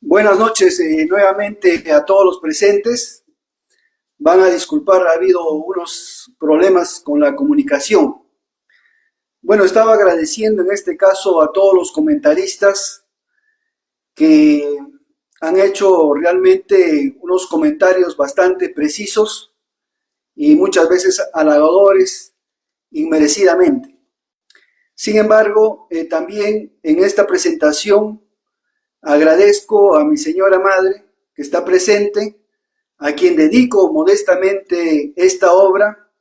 Buenas noches nuevamente a todos los presentes. Van a disculpar, ha habido unos problemas con la comunicación. Bueno, estaba agradeciendo en este caso a todos los comentaristas que han hecho realmente unos comentarios bastante precisos y muchas veces halagadores inmerecidamente. Sin embargo, también en esta presentación agradezco a mi señora madre que está presente, a quien dedico modestamente esta obra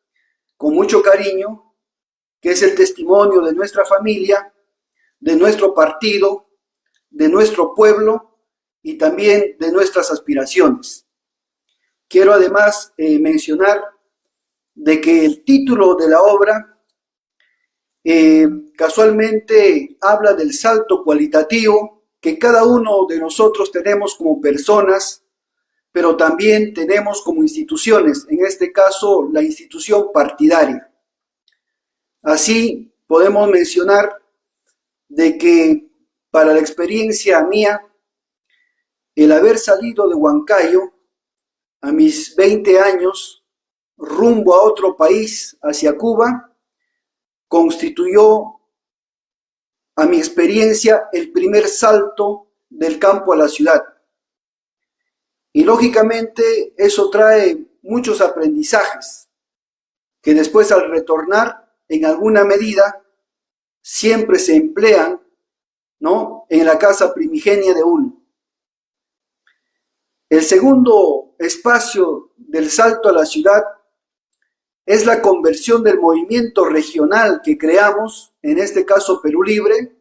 con mucho cariño, que es el testimonio de nuestra familia, de nuestro partido, de nuestro pueblo y también de nuestras aspiraciones. Quiero además mencionar de que el título de la obra casualmente habla del salto cualitativo que cada uno de nosotros tenemos como personas, pero también tenemos como instituciones, en este caso la institución partidaria. Así podemos mencionar de que para la experiencia mía, el haber salido de Huancayo a mis 20 años rumbo a otro país, hacia Cuba, constituyó a mi experiencia el primer salto del campo a la ciudad. Y lógicamente eso trae muchos aprendizajes que después al retornar en alguna medida siempre se emplean, ¿no?, en la casa primigenia de uno. El segundo espacio del salto a la ciudad es la conversión del movimiento regional que creamos, en este caso Perú Libre,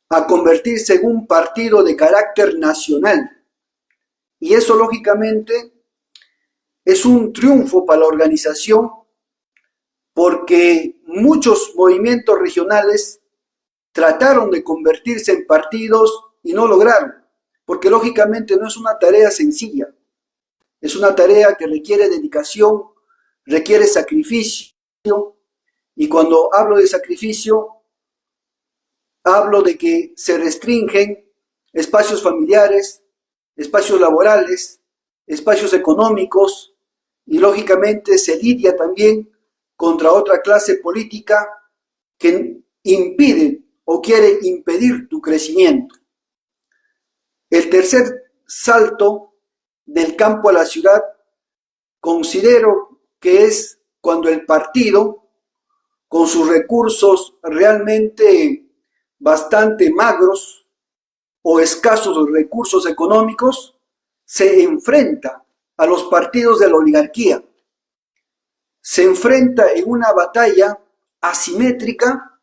a convertirse en un partido de carácter nacional. Y eso lógicamente es un triunfo para la organización porque muchos movimientos regionales trataron de convertirse en partidos y no lograron, porque lógicamente no es una tarea sencilla, es una tarea que requiere dedicación, requiere sacrificio, y cuando hablo de sacrificio, hablo de que se restringen espacios familiares, espacios laborales, espacios económicos, y lógicamente se lidia también contra otra clase política que impide o quiere impedir tu crecimiento. El tercer salto del campo a la ciudad considero que es cuando el partido, con sus recursos realmente bastante magros o escasos recursos económicos, se enfrenta a los partidos de la oligarquía. Se enfrenta en una batalla asimétrica,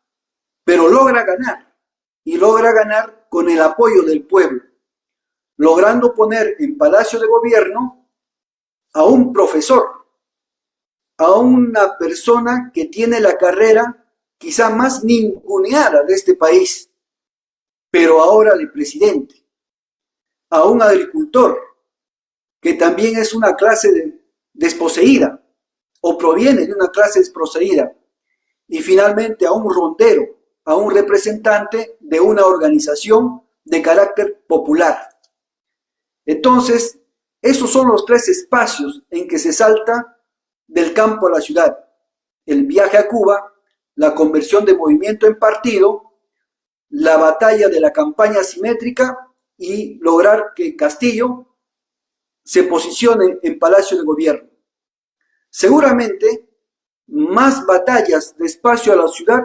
pero logra ganar, y logra ganar con el apoyo del pueblo, logrando poner en Palacio de Gobierno a un profesor, a una persona que tiene la carrera quizá más ninguneada de este país, pero ahora de presidente, a un agricultor que también es una clase desposeída o proviene de una clase desposeída, y finalmente a un rondero, a un representante de una organización de carácter popular. Entonces, esos son los tres espacios en que se salta del campo a la ciudad: el viaje a Cuba, la conversión de movimiento en partido, la batalla de la campaña asimétrica y lograr que Castillo se posicione en Palacio de Gobierno. Seguramente más batallas de espacio a la ciudad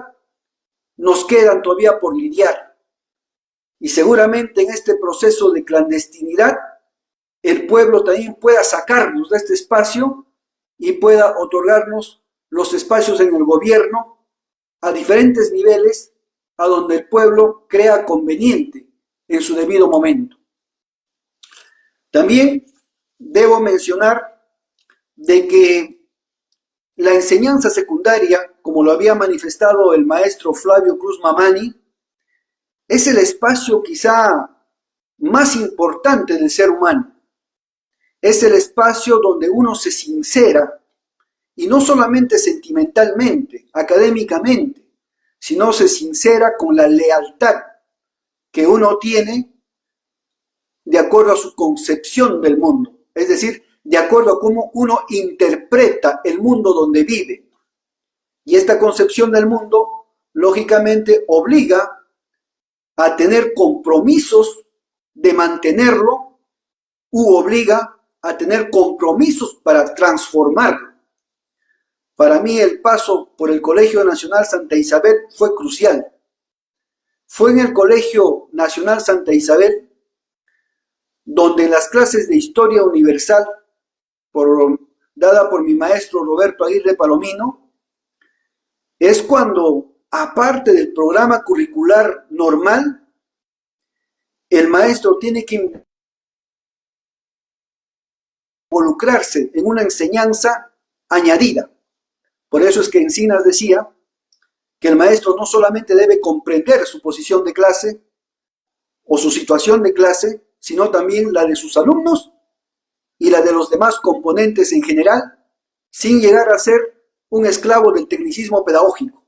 nos quedan todavía por lidiar, y seguramente en este proceso de clandestinidad el pueblo también pueda sacarnos de este espacio y pueda otorgarnos los espacios en el gobierno a diferentes niveles, a donde el pueblo crea conveniente en su debido momento. También debo mencionar de que la enseñanza secundaria, como lo había manifestado el maestro Flavio Cruz Mamani, es el espacio quizá más importante del ser humano. Es el espacio donde uno se sincera, y no solamente sentimentalmente, académicamente, sino se sincera con la lealtad que uno tiene de acuerdo a su concepción del mundo, es decir, de acuerdo a cómo uno interpreta el mundo donde vive. Y esta concepción del mundo, lógicamente, obliga a tener compromisos de mantenerlo u obliga a tener compromisos para transformarlo. Para mí el paso por el Colegio Nacional Santa Isabel fue crucial. Fue en el Colegio Nacional Santa Isabel donde en las clases de Historia Universal, dada por mi maestro Roberto Aguirre Palomino, es cuando, aparte del programa curricular normal, el maestro tiene que involucrarse en una enseñanza añadida. Por eso es que Encinas decía que el maestro no solamente debe comprender su posición de clase o su situación de clase, sino también la de sus alumnos y la de los demás componentes en general, sin llegar a ser un esclavo del tecnicismo pedagógico.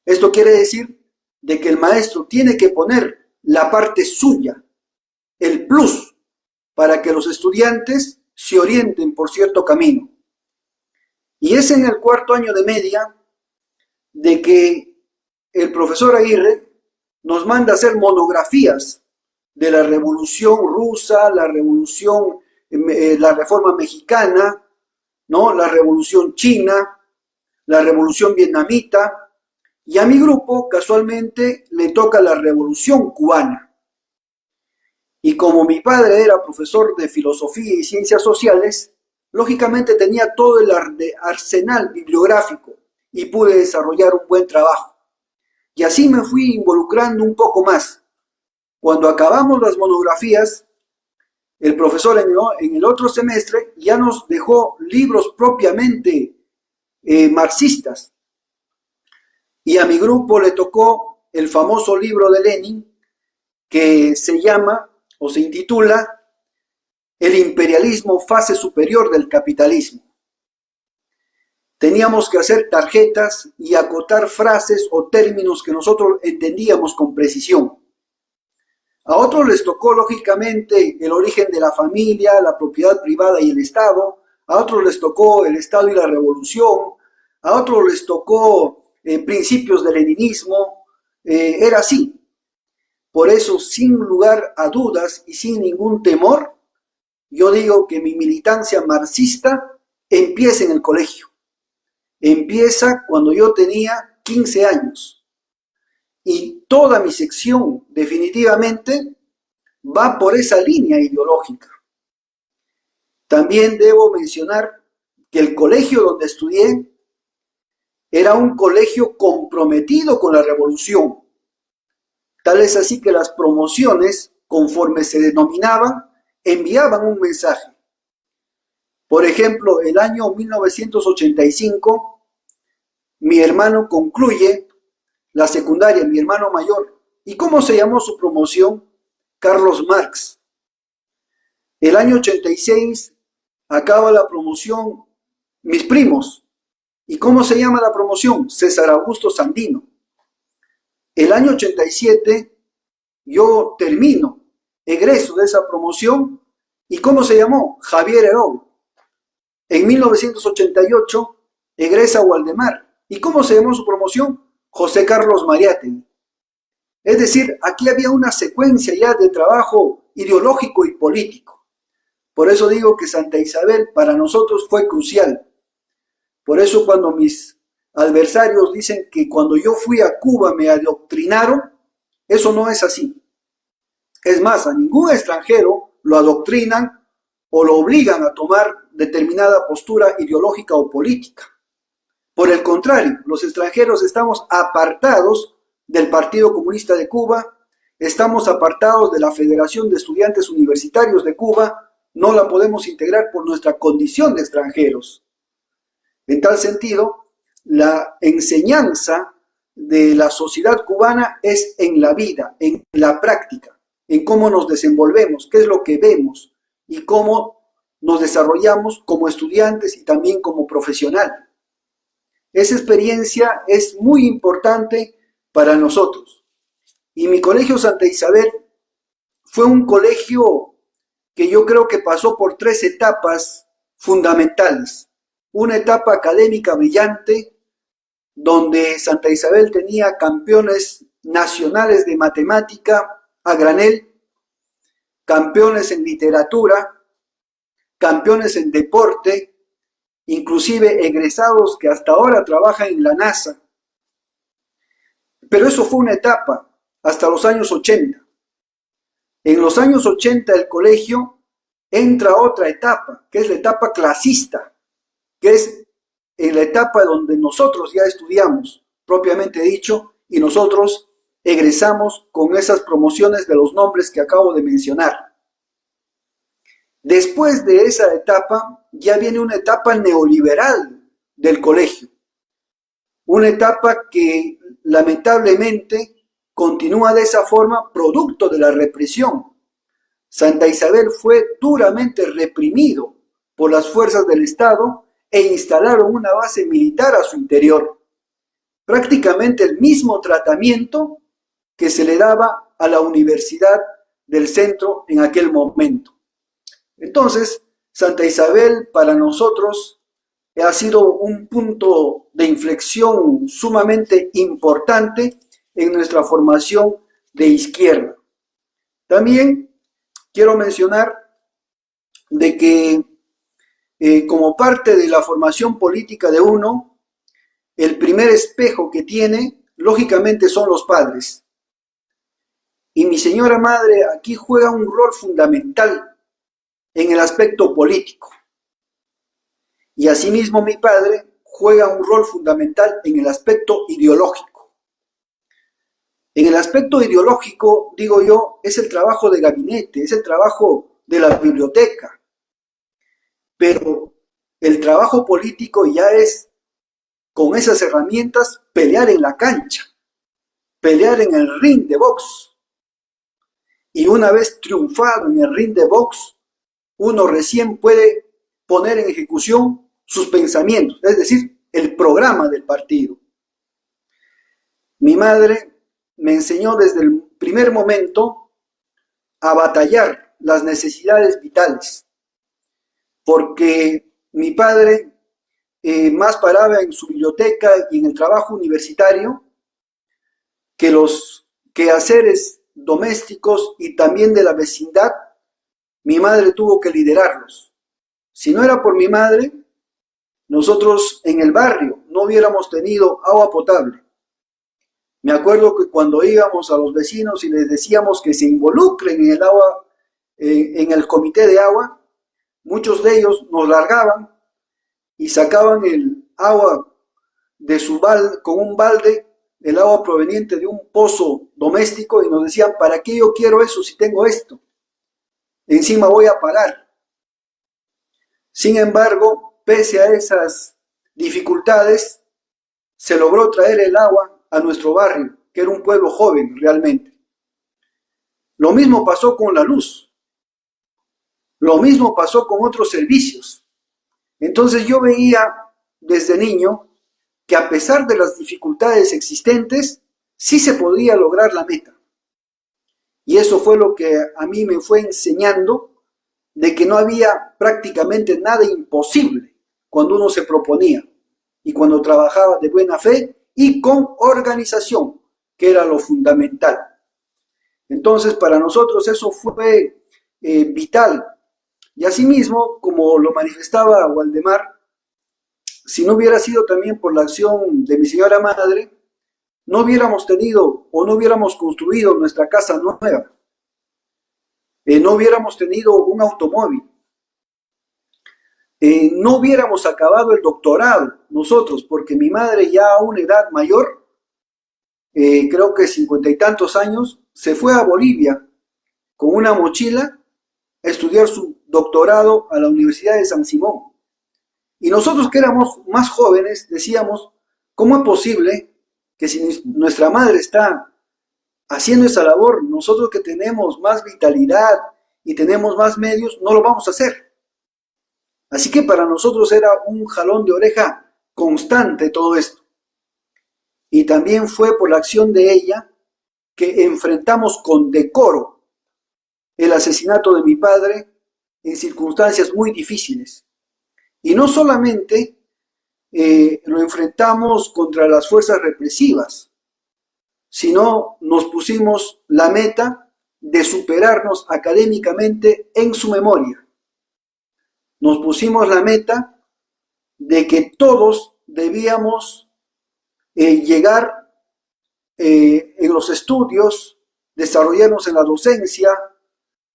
Esto quiere decir de que el maestro tiene que poner la parte suya, el plus, para que los estudiantes se orienten por cierto camino. Y es en el cuarto año de media de que el profesor Aguirre nos manda a hacer monografías de la Revolución Rusa, la Reforma Mexicana, ¿no? La Revolución China, la Revolución Vietnamita, y a mi grupo casualmente le toca la Revolución Cubana. Y como mi padre era profesor de Filosofía y Ciencias Sociales, lógicamente tenía todo el arsenal bibliográfico y pude desarrollar un buen trabajo. Y así me fui involucrando un poco más. Cuando acabamos las monografías, el profesor en el otro semestre ya nos dejó libros propiamente marxistas. Y a mi grupo le tocó el famoso libro de Lenin que se llama o se intitula El imperialismo, fase superior del capitalismo. Teníamos que hacer tarjetas y acotar frases o términos que nosotros entendíamos con precisión. A otros les tocó, lógicamente, el origen de la familia, la propiedad privada y el Estado. A otros les tocó el Estado y la revolución. A otros les tocó principios del leninismo. Era así. Por eso, sin lugar a dudas y sin ningún temor, yo digo que mi militancia marxista empieza en el colegio. Empieza cuando yo tenía 15 años. Y toda mi sección definitivamente va por esa línea ideológica. También debo mencionar que el colegio donde estudié era un colegio comprometido con la revolución. Tal es así que las promociones, conforme se denominaban, enviaban un mensaje. Por ejemplo, el año 1985, mi hermano concluye la secundaria, mi hermano mayor. ¿Y cómo se llamó su promoción? Carlos Marx. El año 86 acaba la promoción mis primos. ¿Y cómo se llama la promoción? César Augusto Sandino. El año 87 yo termino, egreso de esa promoción. ¿Y cómo se llamó? Javier Heró. En 1988 egresa Waldemar. ¿Y cómo se llamó su promoción? José Carlos Mariátegui. Es decir, aquí había una secuencia ya de trabajo ideológico y político. Por eso digo que Santa Isabel para nosotros fue crucial. Por eso cuando mis adversarios dicen que cuando yo fui a Cuba me adoctrinaron, eso no es así. Es más, a ningún extranjero lo adoctrinan o lo obligan a tomar determinada postura ideológica o política. Por el contrario, los extranjeros estamos apartados del Partido Comunista de Cuba, estamos apartados de la Federación de Estudiantes Universitarios de Cuba, no la podemos integrar por nuestra condición de extranjeros. En tal sentido, la enseñanza de la sociedad cubana es en la vida, en la práctica, en cómo nos desenvolvemos, qué es lo que vemos y cómo nos desarrollamos como estudiantes y también como profesional. Esa experiencia es muy importante para nosotros. Y mi colegio Santa Isabel fue un colegio que yo creo que pasó por tres etapas fundamentales. Una etapa académica brillante, donde Santa Isabel tenía campeones nacionales de matemática a granel, campeones en literatura, campeones en deporte, inclusive egresados que hasta ahora trabajan en la NASA. Pero eso fue una etapa hasta los años 80. En los años 80 el colegio entra a otra etapa, que es la etapa clasista, que es en la etapa donde nosotros ya estudiamos, propiamente dicho, y nosotros egresamos con esas promociones de los nombres que acabo de mencionar. Después de esa etapa ya viene una etapa neoliberal del colegio, una etapa que lamentablemente continúa de esa forma producto de la represión. Santa Isabel fue duramente reprimido por las fuerzas del Estado e instalaron una base militar a su interior. Prácticamente el mismo tratamiento que se le daba a la Universidad del Centro en aquel momento. Entonces, Santa Isabel para nosotros ha sido un punto de inflexión sumamente importante en nuestra formación de izquierda. También quiero mencionar de que como parte de la formación política de uno, el primer espejo que tiene, lógicamente, son los padres. Y mi señora madre aquí juega un rol fundamental en el aspecto político. Y asimismo mi padre juega un rol fundamental en el aspecto ideológico. En el aspecto ideológico, digo yo, es el trabajo de gabinete, es el trabajo de la biblioteca. Pero el trabajo político ya es, con esas herramientas, pelear en la cancha, pelear en el ring de box. Y una vez triunfado en el ring de box, uno recién puede poner en ejecución sus pensamientos, es decir, el programa del partido. Mi madre me enseñó desde el primer momento a batallar las necesidades vitales, porque mi padre más paraba en su biblioteca y en el trabajo universitario que los quehaceres domésticos y también de la vecindad. Mi madre tuvo que liderarlos. Si no era por mi madre, nosotros en el barrio no hubiéramos tenido agua potable. Me acuerdo que cuando íbamos a los vecinos y les decíamos que se involucren en el agua, en el comité de agua, muchos de ellos nos largaban y sacaban el agua de su balde, con un balde, el agua proveniente de un pozo doméstico, y nos decían, ¿para qué yo quiero eso si tengo esto? Encima voy a pagar. Sin embargo, pese a esas dificultades, se logró traer el agua a nuestro barrio, que era un pueblo joven realmente. Lo mismo pasó con la luz. Lo mismo pasó con otros servicios. Entonces yo veía desde niño que a pesar de las dificultades existentes, sí se podía lograr la meta. Y eso fue lo que a mí me fue enseñando de que no había prácticamente nada imposible cuando uno se proponía y cuando trabajaba de buena fe y con organización, que era lo fundamental. Entonces, para nosotros eso fue vital. Y asimismo, como lo manifestaba Waldemar, si no hubiera sido también por la acción de mi señora madre, no hubiéramos tenido o no hubiéramos construido nuestra casa nueva. No hubiéramos tenido un automóvil. No hubiéramos acabado el doctorado nosotros, porque mi madre ya a una edad mayor, creo que 50 y tantos años, se fue a Bolivia con una mochila a estudiar su doctorado a la Universidad de San Simón. Y nosotros que éramos más jóvenes decíamos, ¿cómo es posible que si nuestra madre está haciendo esa labor, nosotros que tenemos más vitalidad y tenemos más medios, no lo vamos a hacer? Así que para nosotros era un jalón de oreja constante todo esto. Y también fue por la acción de ella que enfrentamos con decoro el asesinato de mi padre en circunstancias muy difíciles. Y no solamente lo enfrentamos contra las fuerzas represivas, sino nos pusimos la meta de superarnos académicamente en su memoria. Nos pusimos la meta de que todos debíamos llegar en los estudios, desarrollarnos en la docencia,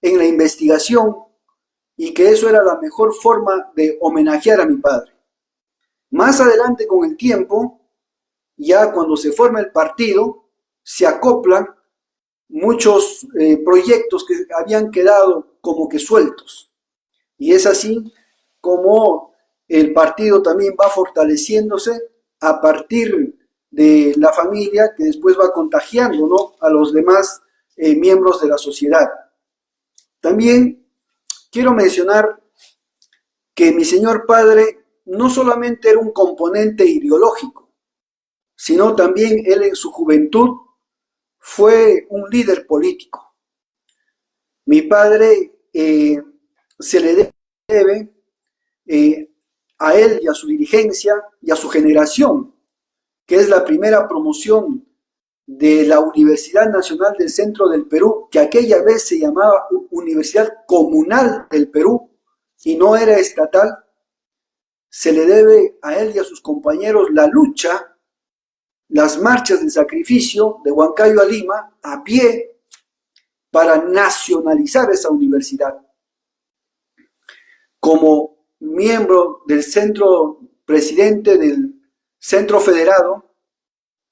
en la investigación, y que eso era la mejor forma de homenajear a mi padre. Más adelante, con el tiempo, ya cuando se forma el partido, se acoplan muchos proyectos que habían quedado como que sueltos. Y es así como el partido también va fortaleciéndose a partir de la familia, que después va contagiando, ¿no?, a los demás miembros de la sociedad. También quiero mencionar que mi señor padre no solamente era un componente ideológico, sino también él en su juventud fue un líder político. Mi padre se le debe a él y a su dirigencia y a su generación, que es la primera promoción de la Universidad Nacional del Centro del Perú, que aquella vez se llamaba Universidad Comunal del Perú y no era estatal. Se le debe a él y a sus compañeros la lucha, las marchas de sacrificio de Huancayo a Lima a pie para nacionalizar esa universidad. Como miembro del centro, presidente del Centro Federado,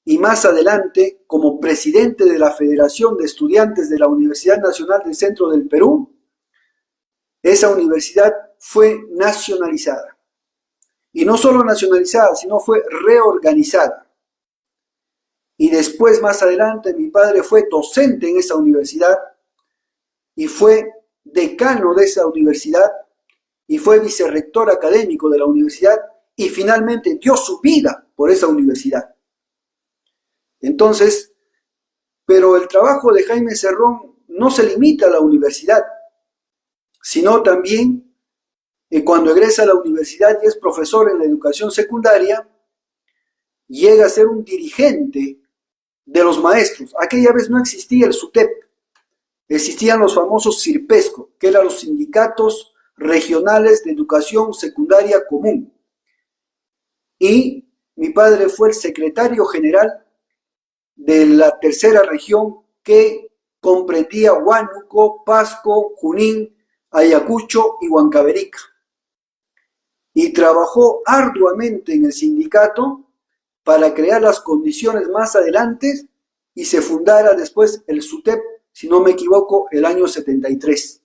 y más adelante como presidente de la Federación de Estudiantes de la Universidad Nacional del Centro del Perú, esa universidad fue nacionalizada. Y no solo nacionalizada, sino fue reorganizada. Y después, más adelante, mi padre fue docente en esa universidad y fue decano de esa universidad y fue vicerrector académico de la universidad y finalmente dio su vida por esa universidad. Entonces, pero el trabajo de Jaime Cerrón no se limita a la universidad, sino también cuando egresa a la universidad y es profesor en la educación secundaria, llega a ser un dirigente de los maestros. Aquella vez no existía el SUTEP, existían los famosos SIRPESCO, que eran los sindicatos regionales de educación secundaria común. Y mi padre fue el secretario general de la tercera región, que comprendía Huánuco, Pasco, Junín, Ayacucho y Huancavelica. Y trabajó arduamente en el sindicato para crear las condiciones más adelante y se fundara después el SUTEP, si no me equivoco, el año 73.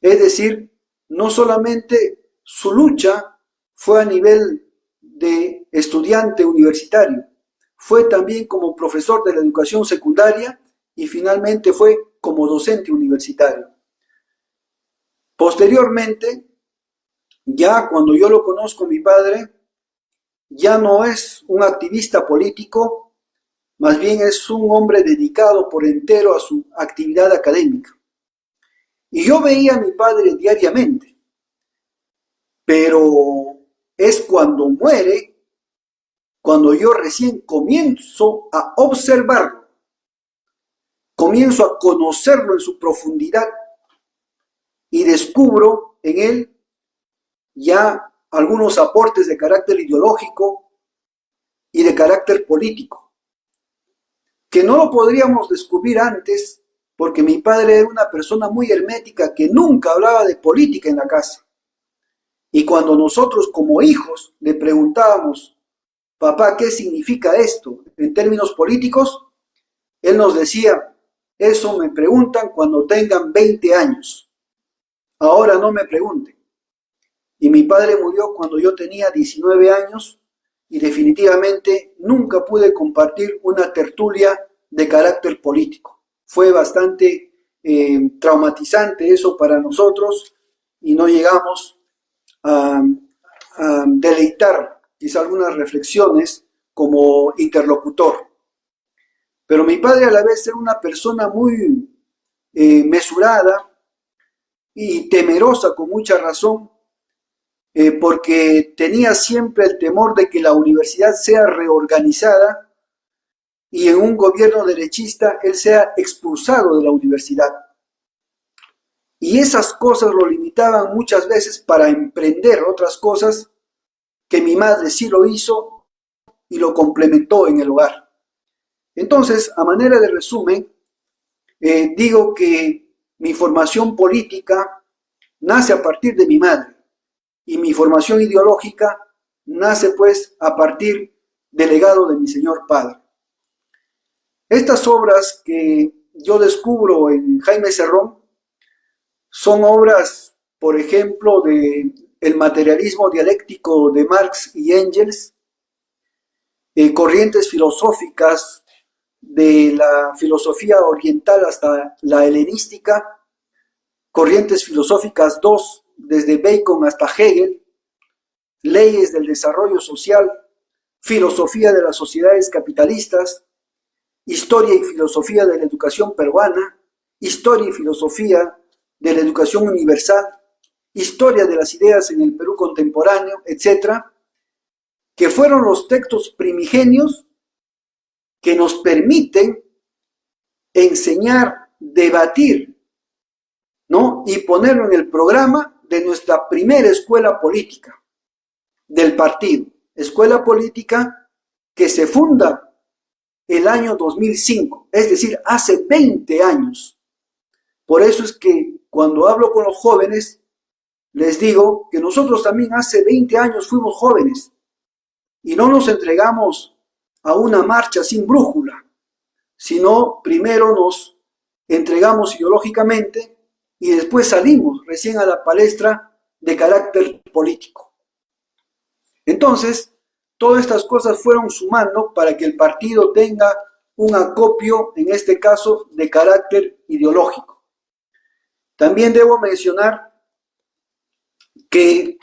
Es decir, no solamente su lucha fue a nivel de estudiante universitario, fue también como profesor de la educación secundaria y finalmente fue como docente universitario. Posteriormente, ya cuando yo lo conozco, mi padre ya no es un activista político, más bien es un hombre dedicado por entero a su actividad académica. Y yo veía a mi padre diariamente, pero es cuando muere cuando yo recién comienzo a observarlo, comienzo a conocerlo en su profundidad y descubro en él ya algunos aportes de carácter ideológico y de carácter político, que no lo podríamos descubrir antes porque mi padre era una persona muy hermética que nunca hablaba de política en la casa. Y cuando nosotros como hijos le preguntábamos, papá, ¿qué significa esto en términos políticos? Él nos decía, eso me preguntan cuando tengan 20 años. Ahora no me pregunten. Y mi padre murió cuando yo tenía 19 años y definitivamente nunca pude compartir una tertulia de carácter político. Fue bastante traumatizante eso para nosotros y no llegamos a deleitar quizá algunas reflexiones como interlocutor. Pero mi padre a la vez era una persona muy mesurada, y temerosa con mucha razón, porque tenía siempre el temor de que la universidad sea reorganizada y en un gobierno derechista él sea expulsado de la universidad. Y esas cosas lo limitaban muchas veces para emprender otras cosas que mi madre sí lo hizo y lo complementó en el hogar. Entonces, a manera de resumen, digo que mi formación política nace a partir de mi madre y mi formación ideológica nace pues a partir del legado de mi señor padre. Estas obras que yo descubro en Jaime Cerrón son obras, por ejemplo, de el materialismo dialéctico de Marx y Engels, corrientes filosóficas de la filosofía oriental hasta la helenística, corrientes filosóficas dos, desde Bacon hasta Hegel, leyes del desarrollo social, filosofía de las sociedades capitalistas, historia y filosofía de la educación peruana, historia y filosofía de la educación universal, historia de las ideas en el Perú contemporáneo, etcétera, que fueron los textos primigenios que nos permiten enseñar, debatir, ¿no? Y ponerlo en el programa de nuestra primera escuela política del partido, escuela política que se funda el año 2005, es decir, hace 20 años. Por eso es que cuando hablo con los jóvenes, les digo que nosotros también hace 20 años fuimos jóvenes y no nos entregamos a una marcha sin brújula, sino primero nos entregamos ideológicamente y después salimos recién a la palestra de carácter político. Entonces, todas estas cosas fueron sumando para que el partido tenga un acopio, en este caso, de carácter ideológico. También debo mencionar que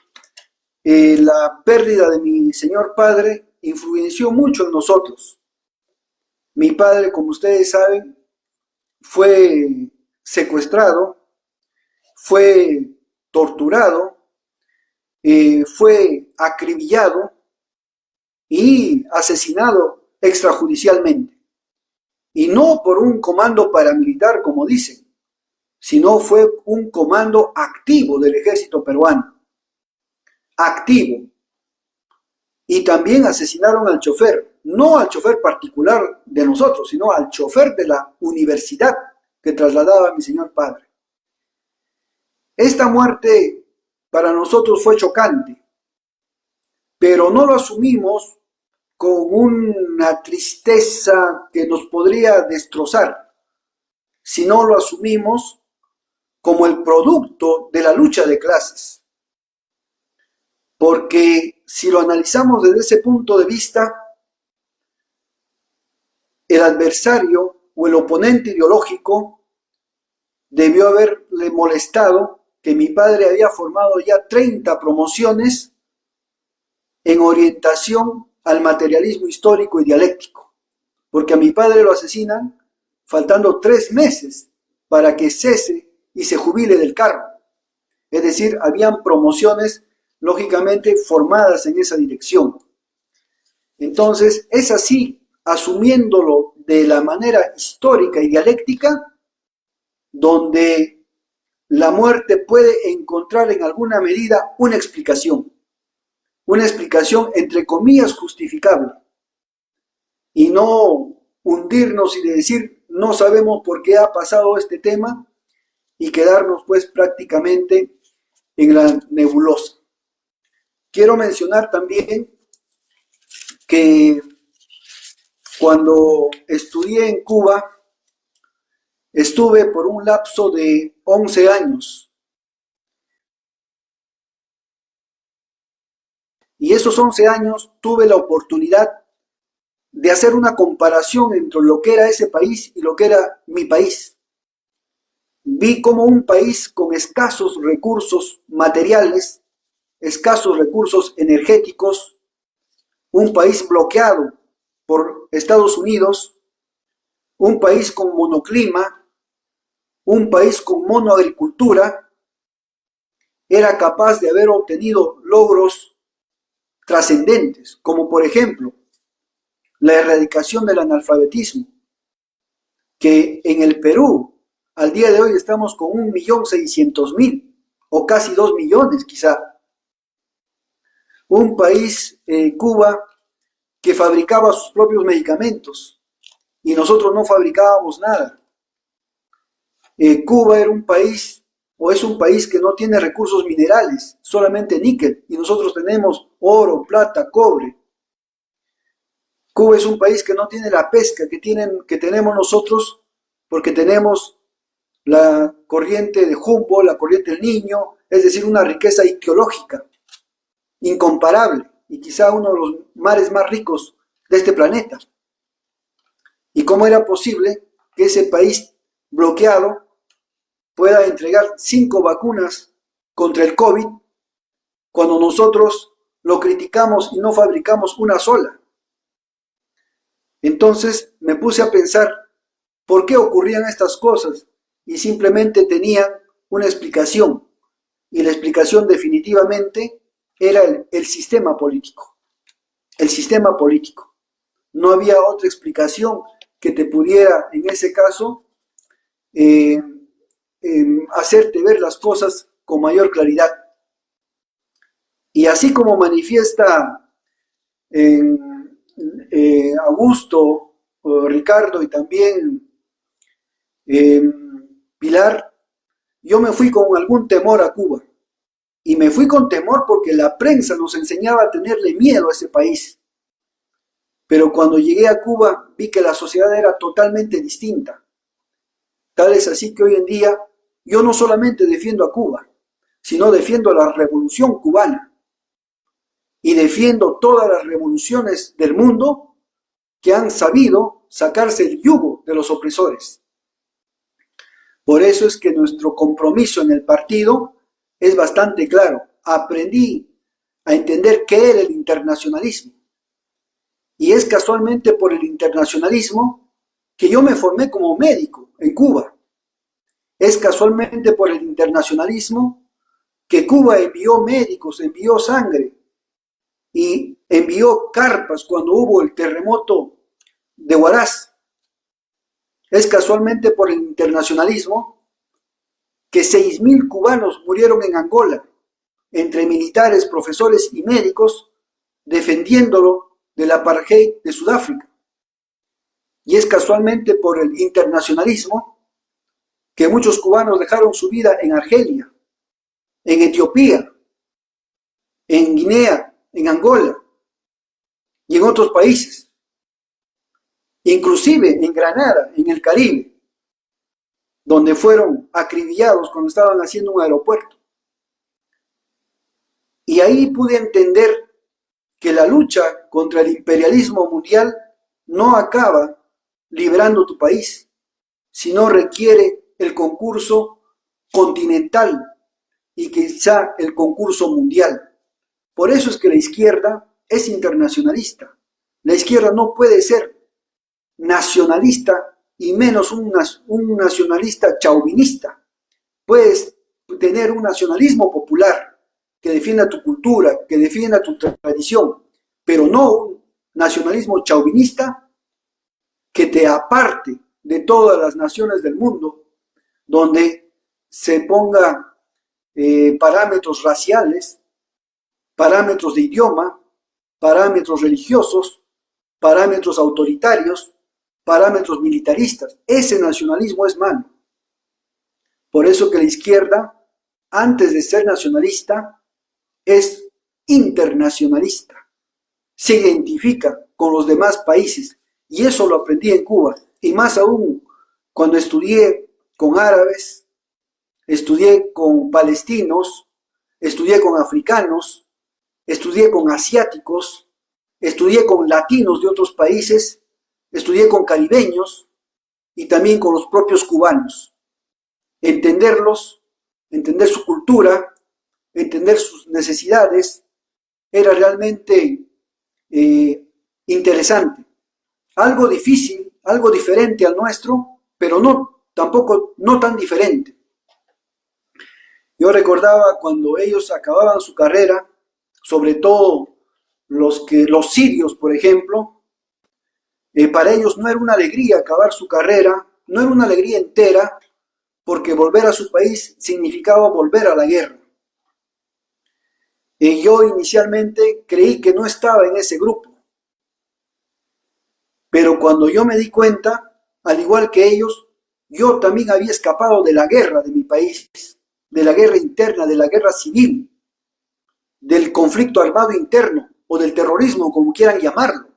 la pérdida de mi señor padre influenció mucho en nosotros. Mi padre, como ustedes saben, fue secuestrado, fue torturado, fue acribillado y asesinado extrajudicialmente. Y no por un comando paramilitar, como dicen, sino fue un comando activo del ejército peruano. Activo. Y también asesinaron al chofer, no al chofer particular de nosotros, sino al chofer de la universidad que trasladaba a mi señor padre. Esta muerte para nosotros fue chocante, pero no lo asumimos con una tristeza que nos podría destrozar, sino lo asumimos como el producto de la lucha de clases. Porque si lo analizamos desde ese punto de vista, el adversario o el oponente ideológico debió haberle molestado que mi padre había formado ya 30 promociones en orientación al materialismo histórico y dialéctico, porque a mi padre lo asesinan faltando 3 meses para que cese y se jubile del cargo. Es decir, habían promociones lógicamente formadas en esa dirección. Entonces, es así, asumiéndolo de la manera histórica y dialéctica, donde la muerte puede encontrar en alguna medida una explicación entre comillas justificable, y no hundirnos y decir no sabemos por qué ha pasado este tema y quedarnos pues prácticamente en la nebulosa. Quiero mencionar también que cuando estudié en Cuba, estuve por un lapso de 11 años. Y esos 11 años tuve la oportunidad de hacer una comparación entre lo que era ese país y lo que era mi país. Vi como un país con escasos recursos materiales, escasos recursos energéticos, un país bloqueado por Estados Unidos, un país con monoclima, un país con monoagricultura, era capaz de haber obtenido logros trascendentes, como por ejemplo la erradicación del analfabetismo, que en el Perú al día de hoy estamos con 1.600.000 o casi 2 millones quizá. Un país, Cuba, que fabricaba sus propios medicamentos y nosotros no fabricábamos nada. Cuba era un país o es un país que no tiene recursos minerales, solamente níquel, y nosotros tenemos oro, plata, cobre. Cuba es un país que no tiene la pesca que tenemos nosotros, porque tenemos la corriente de Humboldt, la corriente del Niño, es decir, una riqueza ictiológica incomparable y quizá uno de los mares más ricos de este planeta. ¿Y cómo era posible que ese país bloqueado pueda entregar 5 vacunas contra el COVID cuando nosotros lo criticamos y no fabricamos una sola? Entonces me puse a pensar por qué ocurrían estas cosas y simplemente tenían una explicación. Y la explicación definitivamente era el sistema político. El sistema político. No había otra explicación que te pudiera, en ese caso, hacerte ver las cosas con mayor claridad. Y así como manifiesta Augusto, Ricardo y también Pilar, yo me fui con algún temor a Cuba. Y me fui con temor porque la prensa nos enseñaba a tenerle miedo a ese país. Pero cuando llegué a Cuba vi que la sociedad era totalmente distinta. Tal es así que hoy en día yo no solamente defiendo a Cuba, sino defiendo a la revolución cubana. Y defiendo todas las revoluciones del mundo que han sabido sacarse el yugo de los opresores. Por eso es que nuestro compromiso en el partido es bastante claro. Aprendí a entender qué era el internacionalismo. Y es casualmente por el internacionalismo que yo me formé como médico en Cuba. Es casualmente por el internacionalismo que Cuba envió médicos, envió sangre y envió carpas cuando hubo el terremoto de Huaraz. Es casualmente por el internacionalismo que 6.000 cubanos murieron en Angola, entre militares, profesores y médicos, defendiéndolo del apartheid de Sudáfrica. Y es casualmente por el internacionalismo que muchos cubanos dejaron su vida en Argelia, en Etiopía, en Guinea, en Angola y en otros países, inclusive en Granada, en el Caribe, donde fueron acribillados cuando estaban haciendo un aeropuerto. Y ahí pude entender que la lucha contra el imperialismo mundial no acaba liberando tu país, sino requiere el concurso continental y quizá el concurso mundial. Por eso es que la izquierda es internacionalista. La izquierda no puede ser nacionalista y menos un nacionalista chauvinista. Puedes tener un nacionalismo popular que defienda tu cultura, que defienda tu tradición, pero no un nacionalismo chauvinista que te aparte de todas las naciones del mundo, donde se ponga parámetros raciales, parámetros de idioma, parámetros religiosos, parámetros autoritarios, parámetros militaristas. Ese nacionalismo es malo. Por eso que la izquierda, antes de ser nacionalista, es internacionalista. Se identifica con los demás países. Y eso lo aprendí en Cuba. Y más aún cuando estudié con árabes, estudié con palestinos, estudié con africanos, estudié con asiáticos, estudié con latinos de otros países, estudié con caribeños y también con los propios cubanos. Entenderlos, entender su cultura, entender sus necesidades, era realmente interesante. Algo difícil, algo diferente al nuestro, pero tampoco no tan diferente. Yo recordaba cuando ellos acababan su carrera, sobre todo los sirios, por ejemplo, para ellos no era una alegría acabar su carrera, no era una alegría entera, porque volver a su país significaba volver a la guerra. Y yo inicialmente creí que no estaba en ese grupo, pero cuando yo me di cuenta, al igual que ellos, yo también había escapado de la guerra de mi país, de la guerra interna, de la guerra civil, del conflicto armado interno o del terrorismo, como quieran llamarlo.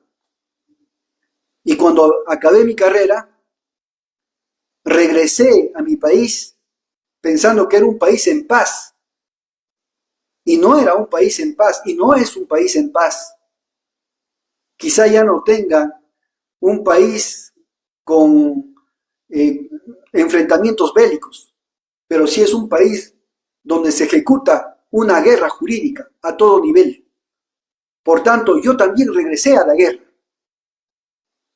Y cuando acabé mi carrera, regresé a mi país pensando que era un país en paz. Y no era un país en paz, y no es un país en paz. Quizá ya no tenga un país con enfrentamientos bélicos, pero sí es un país donde se ejecuta una guerra jurídica a todo nivel. Por tanto, yo también regresé a la guerra.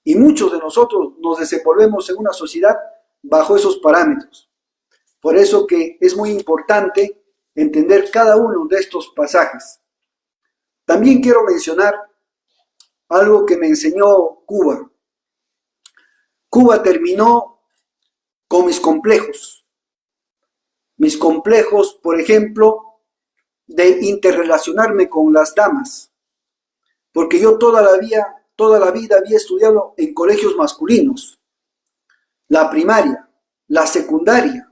Y muchos de nosotros nos desenvolvemos en una sociedad bajo esos parámetros. Por eso que es muy importante entender cada uno de estos pasajes. También quiero mencionar algo que me enseñó Cuba. Cuba terminó con mis complejos. Mis complejos, por ejemplo, de interrelacionarme con las damas. Porque yo toda la vida había estudiado en colegios masculinos. La primaria, la secundaria.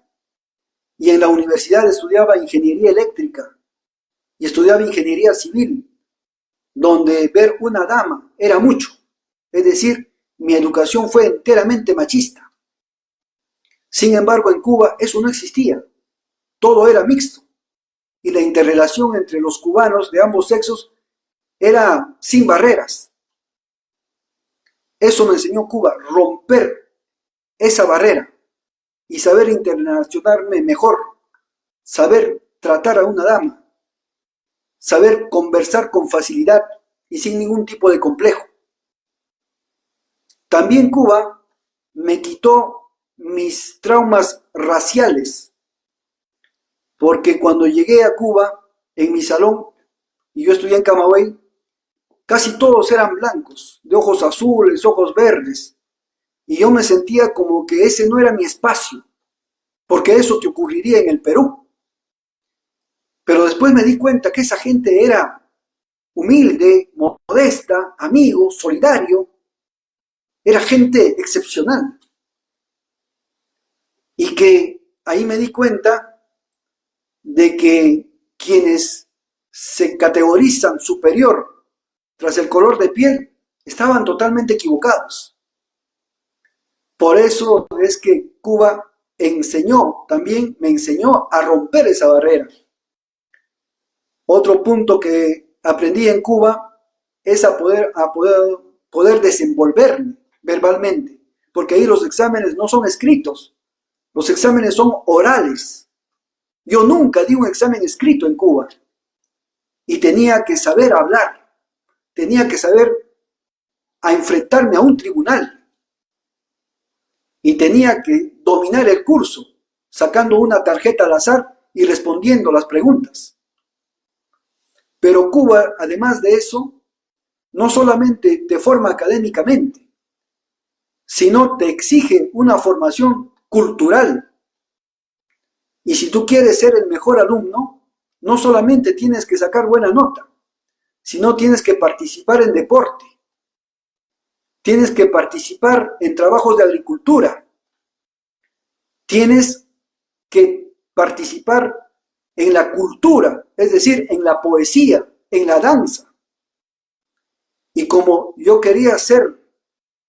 Y en la universidad estudiaba ingeniería eléctrica. Y estudiaba ingeniería civil, donde ver una dama era mucho. Es decir, mi educación fue enteramente machista. Sin embargo, en Cuba eso no existía. Todo era mixto. Y la interrelación entre los cubanos de ambos sexos era sin barreras. Eso me enseñó Cuba, romper esa barrera y saber interrelacionarme mejor, saber tratar a una dama, saber conversar con facilidad y sin ningún tipo de complejo. También Cuba me quitó mis traumas raciales, porque cuando llegué a Cuba, en mi salón, y yo estudié en Camagüey, casi todos eran blancos, de ojos azules, ojos verdes, y yo me sentía como que ese no era mi espacio, porque eso que ocurriría en el Perú. Pero después me di cuenta que esa gente era humilde, modesta, amigo, solidario, era gente excepcional. Y que ahí me di cuenta de que quienes se categorizan superior tras el color de piel estaban totalmente equivocados. Por eso es que Cuba también me enseñó a romper esa barrera. Otro punto que aprendí en Cuba es a poder desenvolverme verbalmente, porque ahí los exámenes no son escritos, los exámenes son orales. Yo nunca di un examen escrito en Cuba y tenía que saber hablar, tenía que saber a enfrentarme a un tribunal y tenía que dominar el curso, sacando una tarjeta al azar y respondiendo las preguntas. Pero Cuba, además de eso, no solamente te forma académicamente, sino te exige una formación cultural. Y si tú quieres ser el mejor alumno, no solamente tienes que sacar buena nota, sino tienes que participar en deporte, tienes que participar en trabajos de agricultura, tienes que participar en la cultura, es decir, en la poesía, en la danza. Y como yo quería ser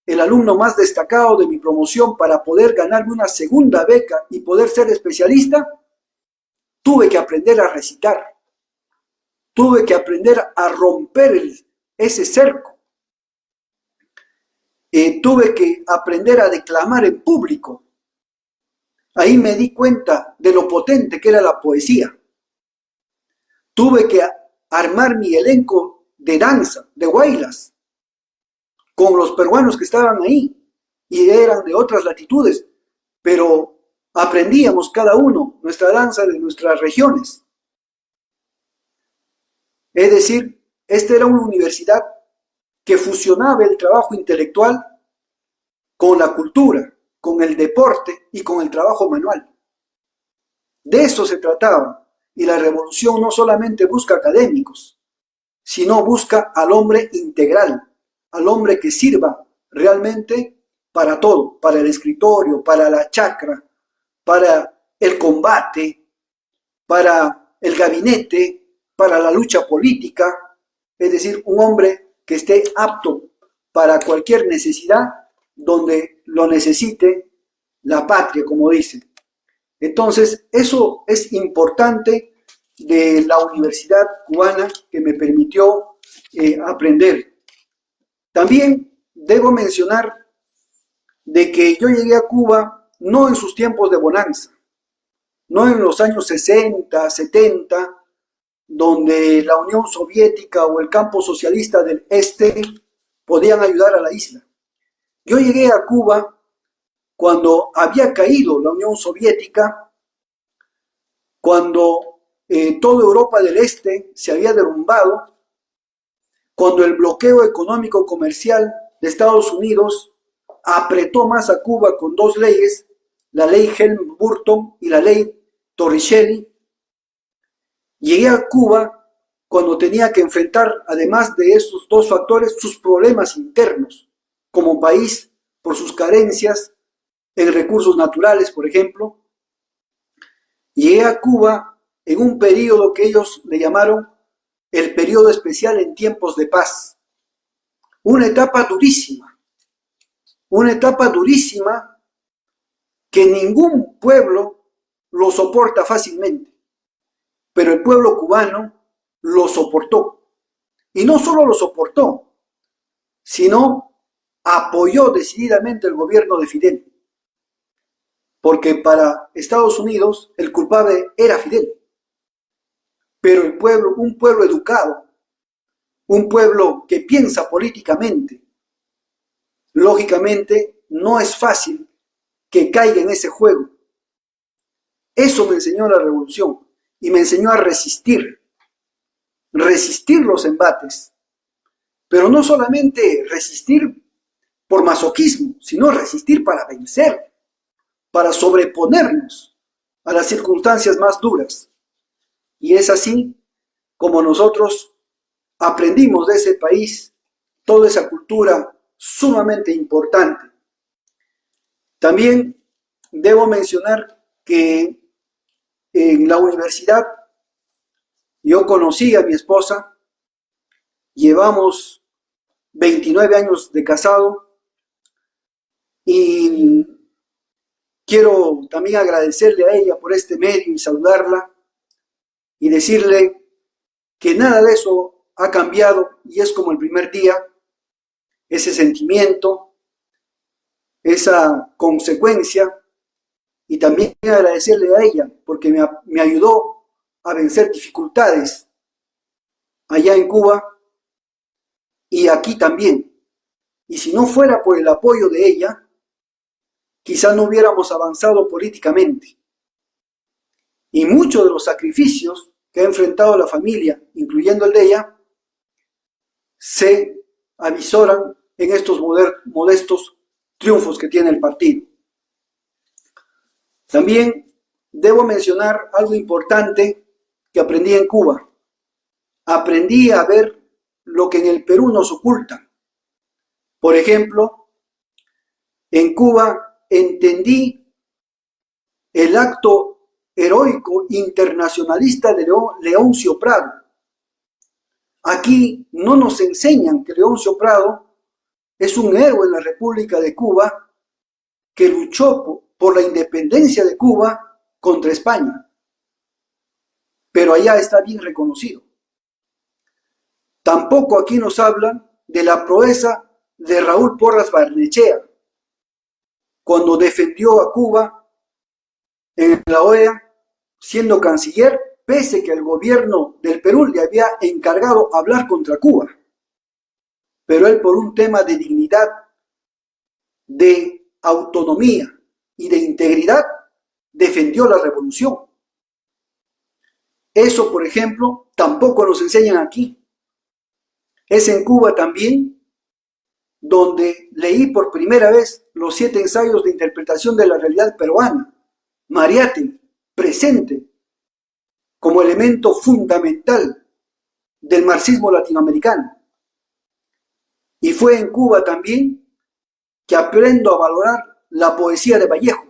el alumno más destacado de mi promoción para poder ganarme una segunda beca y poder ser especialista, tuve que aprender a recitar, tuve que aprender a romper ese cerco, tuve que aprender a declamar en público. Ahí me di cuenta de lo potente que era la poesía. Tuve que armar mi elenco de danza, de huaylas, con los peruanos que estaban ahí y eran de otras latitudes, pero aprendíamos cada uno nuestra danza de nuestras regiones. Es decir, esta era una universidad que fusionaba el trabajo intelectual con la cultura, con el deporte y con el trabajo manual. De eso se trataba, y la revolución no solamente busca académicos, sino busca al hombre integral, al hombre que sirva realmente para todo, para el escritorio, para la chacra, para el combate, para el gabinete, para la lucha política, es decir, un hombre que esté apto para cualquier necesidad donde lo necesite la patria, como dice. Entonces, eso es importante de la universidad cubana que me permitió aprender. También debo mencionar de que yo llegué a Cuba no en sus tiempos de bonanza, no en los años 60, 70, donde la Unión Soviética o el campo socialista del este podían ayudar a la isla. Yo llegué a Cuba cuando había caído la Unión Soviética, cuando toda Europa del Este se había derrumbado, cuando el bloqueo económico comercial de Estados Unidos apretó más a Cuba con dos leyes, la ley Helms-Burton y la ley Torricelli. Llegué a Cuba cuando tenía que enfrentar, además de esos dos factores, sus problemas internos como país por sus carencias en recursos naturales, por ejemplo. Llegué a Cuba en un periodo que ellos le llamaron el periodo especial en tiempos de paz. Una etapa durísima que ningún pueblo lo soporta fácilmente, pero el pueblo cubano lo soportó. Y no solo lo soportó, sino apoyó decididamente el gobierno de Fidel. Porque para Estados Unidos el culpable era Fidel. Pero el pueblo, un pueblo educado, un pueblo que piensa políticamente, lógicamente no es fácil que caiga en ese juego. Eso me enseñó la revolución y me enseñó a resistir los embates, pero no solamente resistir por masoquismo, sino resistir para vencer, para sobreponernos a las circunstancias más duras. Y es así como nosotros aprendimos de ese país toda esa cultura sumamente importante. También debo mencionar que en la universidad yo conocí a mi esposa, llevamos 29 años de casado y quiero también agradecerle a ella por este medio y saludarla y decirle que nada de eso ha cambiado y es como el primer día, ese sentimiento, esa consecuencia, y también agradecerle a ella porque me ayudó a vencer dificultades allá en Cuba y aquí también. Y si no fuera por el apoyo de ella, quizás no hubiéramos avanzado políticamente. Y muchos de los sacrificios que ha enfrentado la familia, incluyendo el de ella, se avisoran en estos modestos triunfos que tiene el partido. También debo mencionar algo importante que aprendí en Cuba. Aprendí a ver lo que en el Perú nos oculta. Por ejemplo, en Cuba entendí el acto heroico internacionalista de Leoncio Prado. Aquí no nos enseñan que Leoncio Prado es un héroe en la República de Cuba que luchó por la independencia de Cuba contra España. Pero allá está bien reconocido. Tampoco aquí nos hablan de la proeza de Raúl Porras Barnechea, cuando defendió a Cuba en la OEA, siendo canciller, pese que el gobierno del Perú le había encargado hablar contra Cuba. Pero él, por un tema de dignidad, de autonomía y de integridad, defendió la revolución. Eso, por ejemplo, tampoco nos enseñan aquí. Es en Cuba también donde leí por primera vez los 7 ensayos de interpretación de la realidad peruana. Mariátegui, presente como elemento fundamental del marxismo latinoamericano. Y fue en Cuba también que aprendo a valorar la poesía de Vallejo.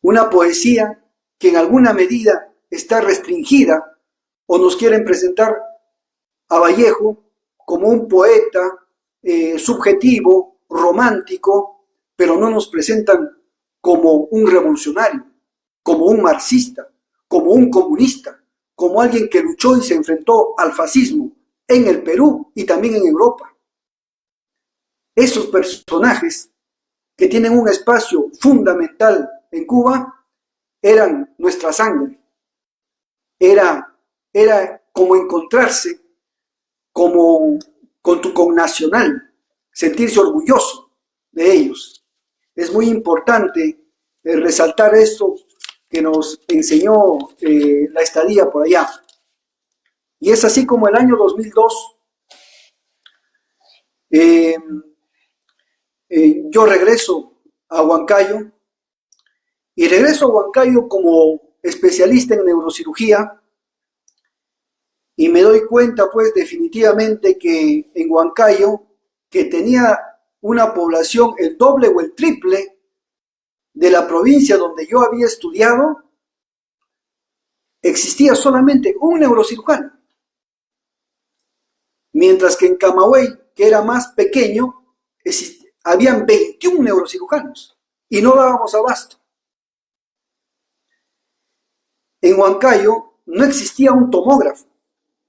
Una poesía que en alguna medida está restringida o nos quieren presentar a Vallejo como un poeta subjetivo, romántico, pero no nos presentan como un revolucionario, como un marxista, como un comunista, como alguien que luchó y se enfrentó al fascismo en el Perú y también en Europa. Esos personajes que tienen un espacio fundamental en Cuba eran nuestra sangre. Era como encontrarse con tu connacional, sentirse orgulloso de ellos. Es muy importante resaltar esto que nos enseñó la estadía por allá. Y es así como el año 2002 yo regreso a Huancayo y regreso a Huancayo como especialista en neurocirugía y me doy cuenta pues definitivamente que en Huancayo, que tenía una población el doble o el triple de la provincia donde yo había estudiado, existía solamente un neurocirujano. Mientras que en Camagüey, que era más pequeño, habían 21 neurocirujanos y no dábamos abasto. En Huancayo no existía un tomógrafo,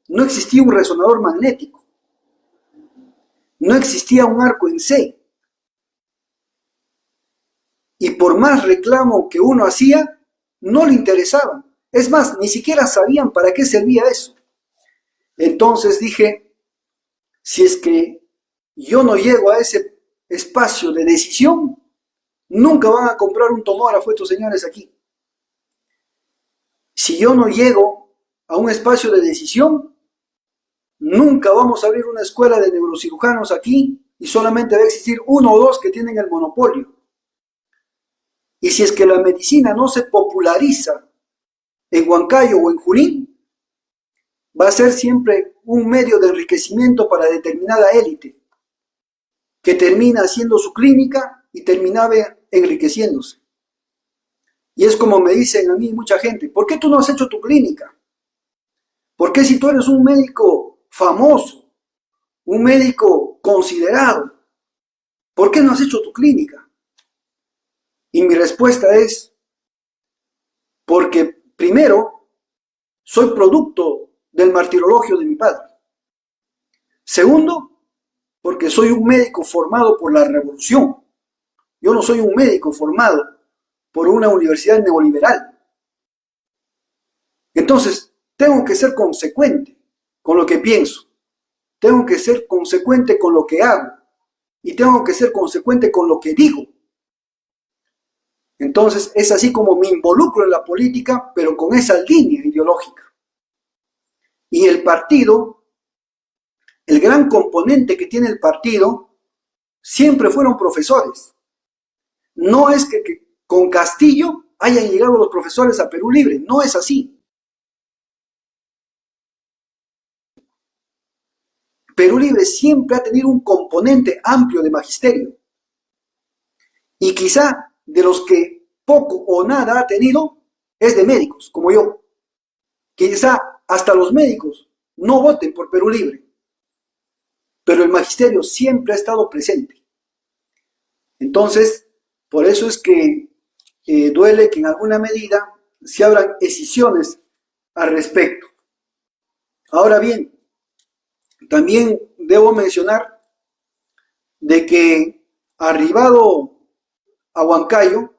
no existía un resonador magnético, no existía un arco en C. Y por más reclamo que uno hacía, no le interesaba. Es más, ni siquiera sabían para qué servía eso. Entonces dije, si es que yo no llego a ese espacio de decisión, nunca van a comprar un tomógrafo estos señores aquí. Si yo no llego a un espacio de decisión, nunca vamos a abrir una escuela de neurocirujanos aquí y solamente va a existir 1 o 2 que tienen el monopolio. Y si es que la medicina no se populariza en Huancayo o en Junín, va a ser siempre un medio de enriquecimiento para determinada élite, que termina haciendo su clínica y terminaba enriqueciéndose. Y es como me dicen a mí mucha gente, ¿por qué tú no has hecho tu clínica? ¿Por qué si tú eres un médico famoso, un médico considerado, por qué no has hecho tu clínica? Y mi respuesta es, porque primero, soy producto del martirologio de mi padre. Segundo, porque soy un médico formado por la revolución. Yo no soy un médico formado por una universidad neoliberal. Entonces, tengo que ser consecuente con lo que pienso. Tengo que ser consecuente con lo que hago. Y tengo que ser consecuente con lo que digo. Entonces, es así como me involucro en la política, pero con esa línea ideológica. Y el partido, el gran componente que tiene el partido, siempre fueron profesores. No es que con Castillo hayan llegado los profesores a Perú Libre, no es así. Perú Libre siempre ha tenido un componente amplio de magisterio. Y quizá de los que poco o nada ha tenido es de médicos, como yo. Quizá hasta los médicos no voten por Perú Libre, pero el magisterio siempre ha estado presente. Entonces, por eso es que duele que en alguna medida se abran escisiones al respecto. Ahora bien, también debo mencionar de que arribado a Huancayo,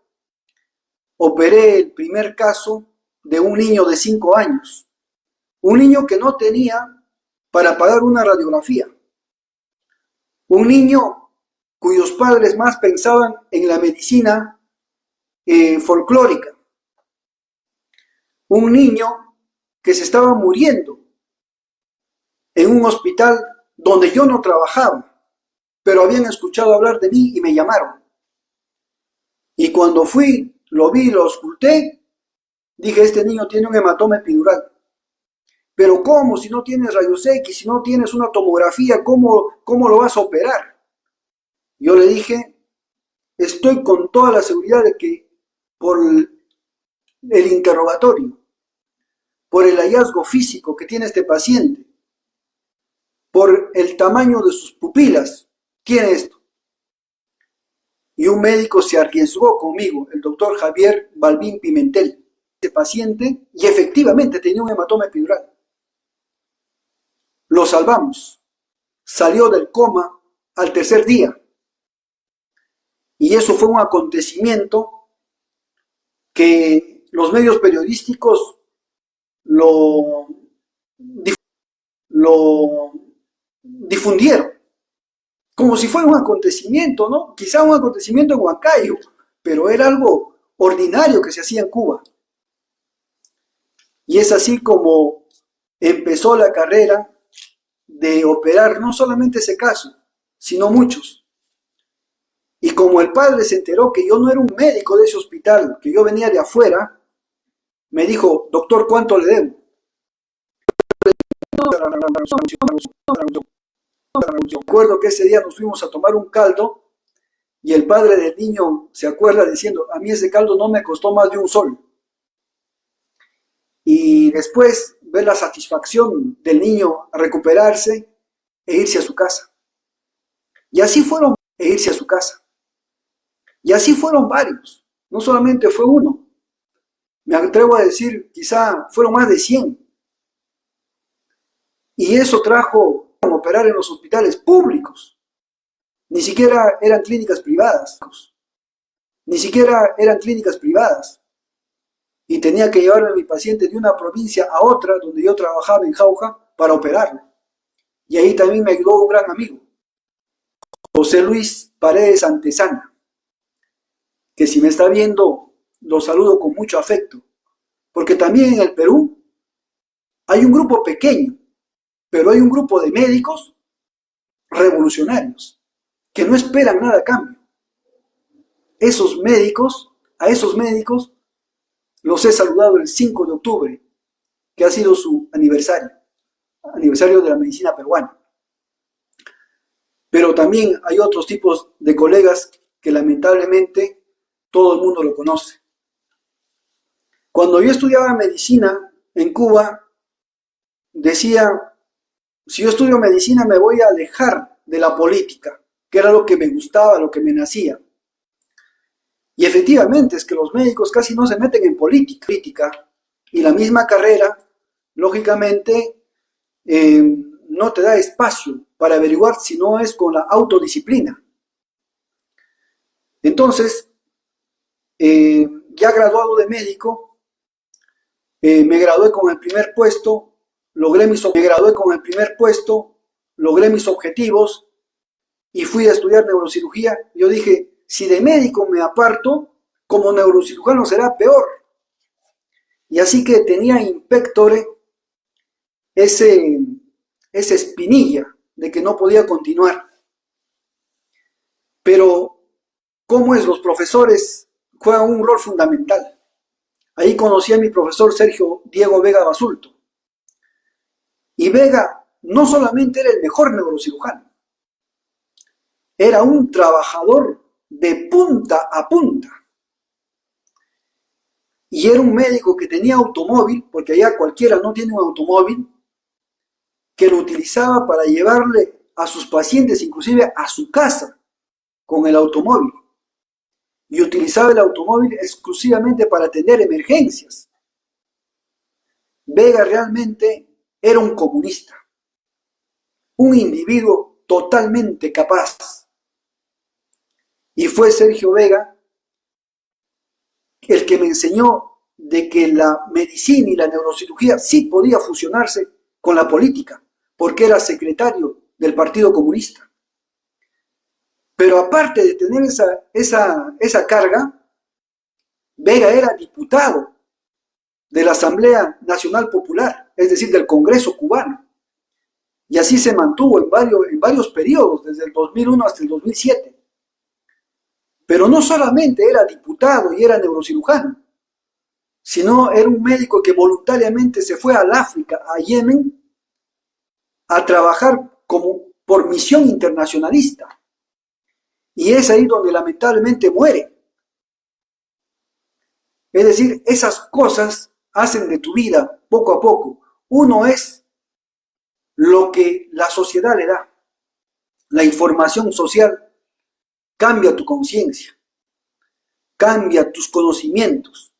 operé el primer caso de un niño de 5 años. Un niño que no tenía para pagar una radiografía. Un niño cuyos padres más pensaban en la medicina folclórica. Un niño que se estaba muriendo en un hospital donde yo no trabajaba, pero habían escuchado hablar de mí y me llamaron. Y cuando fui, lo vi, lo ausculté, dije, este niño tiene un hematoma epidural. Pero ¿cómo? Si no tienes rayos X, si no tienes una tomografía, ¿cómo lo vas a operar? Yo le dije, estoy con toda la seguridad de que por el interrogatorio, por el hallazgo físico que tiene este paciente, por el tamaño de sus pupilas, tiene esto. Y un médico se arriesgó conmigo, el doctor Javier Balbín Pimentel, este paciente, y efectivamente tenía un hematoma epidural. Lo salvamos. Salió del coma al tercer día. Y eso fue un acontecimiento que los medios periodísticos lo difundieron. Como si fuera un acontecimiento, ¿no? Quizá un acontecimiento en Huancayo, pero era algo ordinario que se hacía en Cuba. Y es así como empezó la carrera de operar no solamente ese caso, sino muchos. Y como el padre se enteró que yo no era un médico de ese hospital, que yo venía de afuera, me dijo, doctor, ¿cuánto le debo? Recuerdo que ese día nos fuimos a tomar un caldo y el padre del niño se acuerda diciendo, a mí ese caldo no me costó más de un sol. Y después ver la satisfacción del niño a recuperarse e irse a su casa. Y así fueron Y así fueron varios. No solamente fue uno. Me atrevo a decir, quizá fueron más de 100. Y eso trajo a operar en los hospitales públicos. Ni siquiera eran clínicas privadas. Y tenía que llevarme a mi paciente de una provincia a otra, donde yo trabajaba en Jauja, para operarlo. Y ahí también me ayudó un gran amigo, José Luis Paredes Antesana, que si me está viendo, lo saludo con mucho afecto. Porque también en el Perú hay un grupo pequeño, pero hay un grupo de médicos revolucionarios, que no esperan nada a cambio. A esos médicos, los he saludado el 5 de octubre, que ha sido su aniversario de la medicina peruana. Pero también hay otros tipos de colegas que lamentablemente todo el mundo lo conoce. Cuando yo estudiaba medicina en Cuba, decía, si yo estudio medicina me voy a alejar de la política, que era lo que me gustaba, lo que me nacía. Y efectivamente es que los médicos casi no se meten en política, y la misma carrera, lógicamente, no te da espacio para averiguar si no es con la autodisciplina. Entonces, ya graduado de médico, me gradué con el primer puesto, logré mis objetivos y fui a estudiar neurocirugía. Yo dije, si de médico me aparto, como neurocirujano será peor. Y así que tenía in pectore esa espinilla de que no podía continuar. Pero, ¿cómo es? Los profesores juegan un rol fundamental. Ahí conocí a mi profesor Sergio Diego Vega Basulto. Y Vega no solamente era el mejor neurocirujano, era un trabajador de punta a punta. Y era un médico que tenía automóvil, porque allá cualquiera no tiene un automóvil, que lo utilizaba para llevarle a sus pacientes, inclusive a su casa, con el automóvil. Y utilizaba el automóvil exclusivamente para atender emergencias. Vega realmente era un comunista, un individuo totalmente capaz. Y fue Sergio Vega el que me enseñó de que la medicina y la neurocirugía sí podía fusionarse con la política, porque era secretario del Partido Comunista. Pero aparte de tener esa carga, Vega era diputado de la Asamblea Nacional Popular, es decir, del Congreso cubano. Y así se mantuvo en varios periodos, desde el 2001 hasta el 2007. Pero no solamente era diputado y era neurocirujano, sino era un médico que voluntariamente se fue al África, a Yemen, a trabajar por misión internacionalista. Y es ahí donde lamentablemente muere. Es decir, esas cosas hacen de tu vida poco a poco. Uno es lo que la sociedad le da. La información social cambia tu conciencia, cambia tus conocimientos,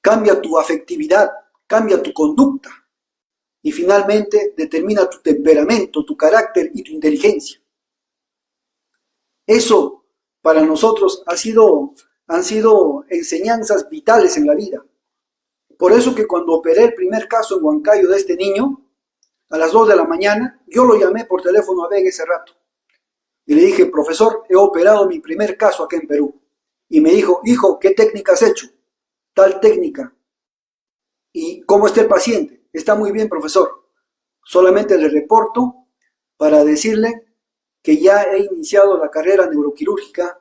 cambia tu afectividad, cambia tu conducta y finalmente determina tu temperamento, tu carácter y tu inteligencia. Eso para nosotros han sido enseñanzas vitales en la vida. Por eso que cuando operé el primer caso en Huancayo de este niño, a las 2 de la mañana, yo lo llamé por teléfono a Vega ese rato. Y le dije, profesor, he operado mi primer caso acá en Perú. Y me dijo, hijo, ¿qué técnica has hecho? Tal técnica. ¿Y cómo está el paciente? Está muy bien, profesor. Solamente le reporto para decirle que ya he iniciado la carrera neuroquirúrgica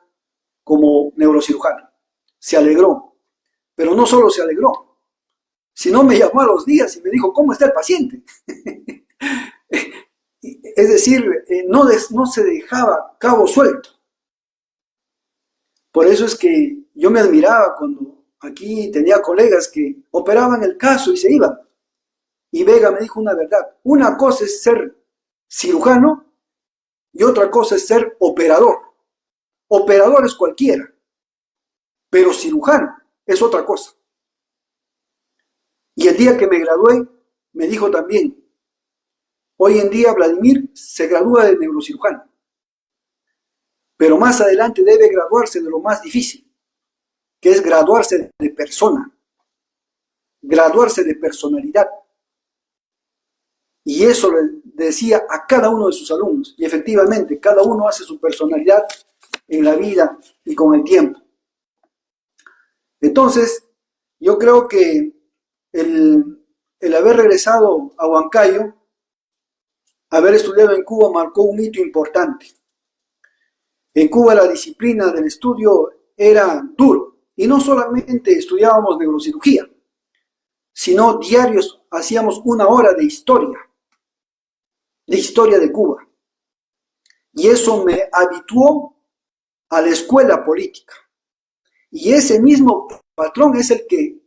como neurocirujano. Se alegró. Pero no solo se alegró, sino me llamó a los días y me dijo, ¿cómo está el paciente? Es decir, no se dejaba cabo suelto. Por eso es que yo me admiraba cuando aquí tenía colegas que operaban el caso y se iban. Y Vega me dijo una verdad. Una cosa es ser cirujano y otra cosa es ser operador. Operador es cualquiera, pero cirujano es otra cosa. Y el día que me gradué, me dijo también, hoy en día Vladimir se gradúa de neurocirujano, pero más adelante debe graduarse de lo más difícil, que es graduarse de persona, graduarse de personalidad. Y eso le decía a cada uno de sus alumnos, y efectivamente cada uno hace su personalidad en la vida y con el tiempo. Entonces, yo creo que el haber regresado a Huancayo, haber estudiado en Cuba, marcó un hito importante. En Cuba la disciplina del estudio era duro, y no solamente estudiábamos neurocirugía, sino diarios hacíamos 1 hora de historia de Cuba. Y eso me habituó a la escuela política. Y ese mismo patrón es el que,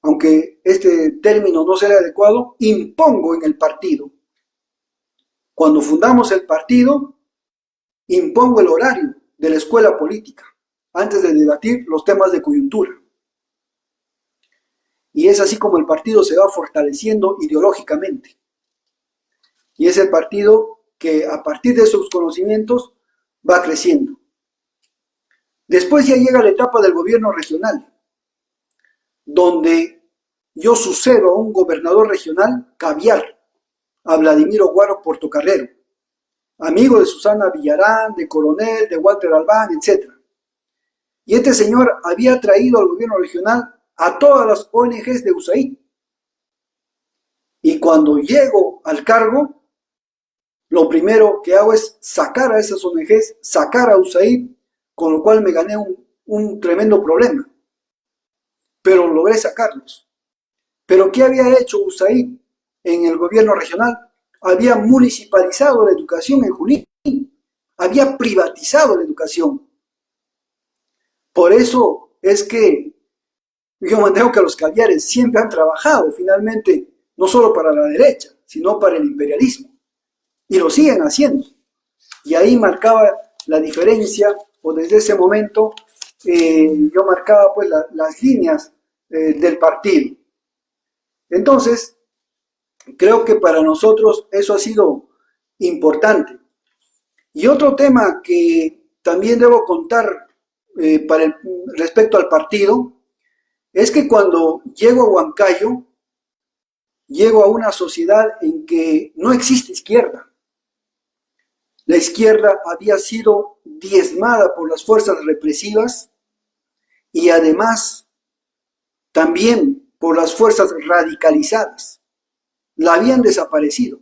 aunque este término no sea adecuado, impongo en el partido. Cuando fundamos el partido, impongo el horario de la escuela política, antes de debatir los temas de coyuntura. Y es así como el partido se va fortaleciendo ideológicamente. Y es el partido que a partir de sus conocimientos va creciendo. Después ya llega la etapa del gobierno regional, donde yo sucedo a un gobernador regional caviar, a Vladimir Oguaro Portocarrero, amigo de Susana Villarán, de Coronel, de Walter Albán, etc. Y este señor había traído al gobierno regional a todas las ONGs de USAID. Y cuando llego al cargo, lo primero que hago es sacar a esas ONGs, sacar a USAID, con lo cual me gané un tremendo problema. Pero logré sacarlos. ¿Pero qué había hecho USAID en el gobierno regional? Había municipalizado la educación en Junín, había privatizado la educación. Por eso es que yo mantengo que los caviares siempre han trabajado finalmente, no solo para la derecha, sino para el imperialismo. Y lo siguen haciendo. Y ahí marcaba la diferencia, o desde ese momento yo marcaba pues las líneas del partido. Entonces, creo que para nosotros eso ha sido importante. Y otro tema que también debo contar respecto al partido, es que cuando llego a Huancayo, llego a una sociedad en que no existe izquierda. La izquierda había sido diezmada por las fuerzas represivas y además también por las fuerzas radicalizadas. La habían desaparecido.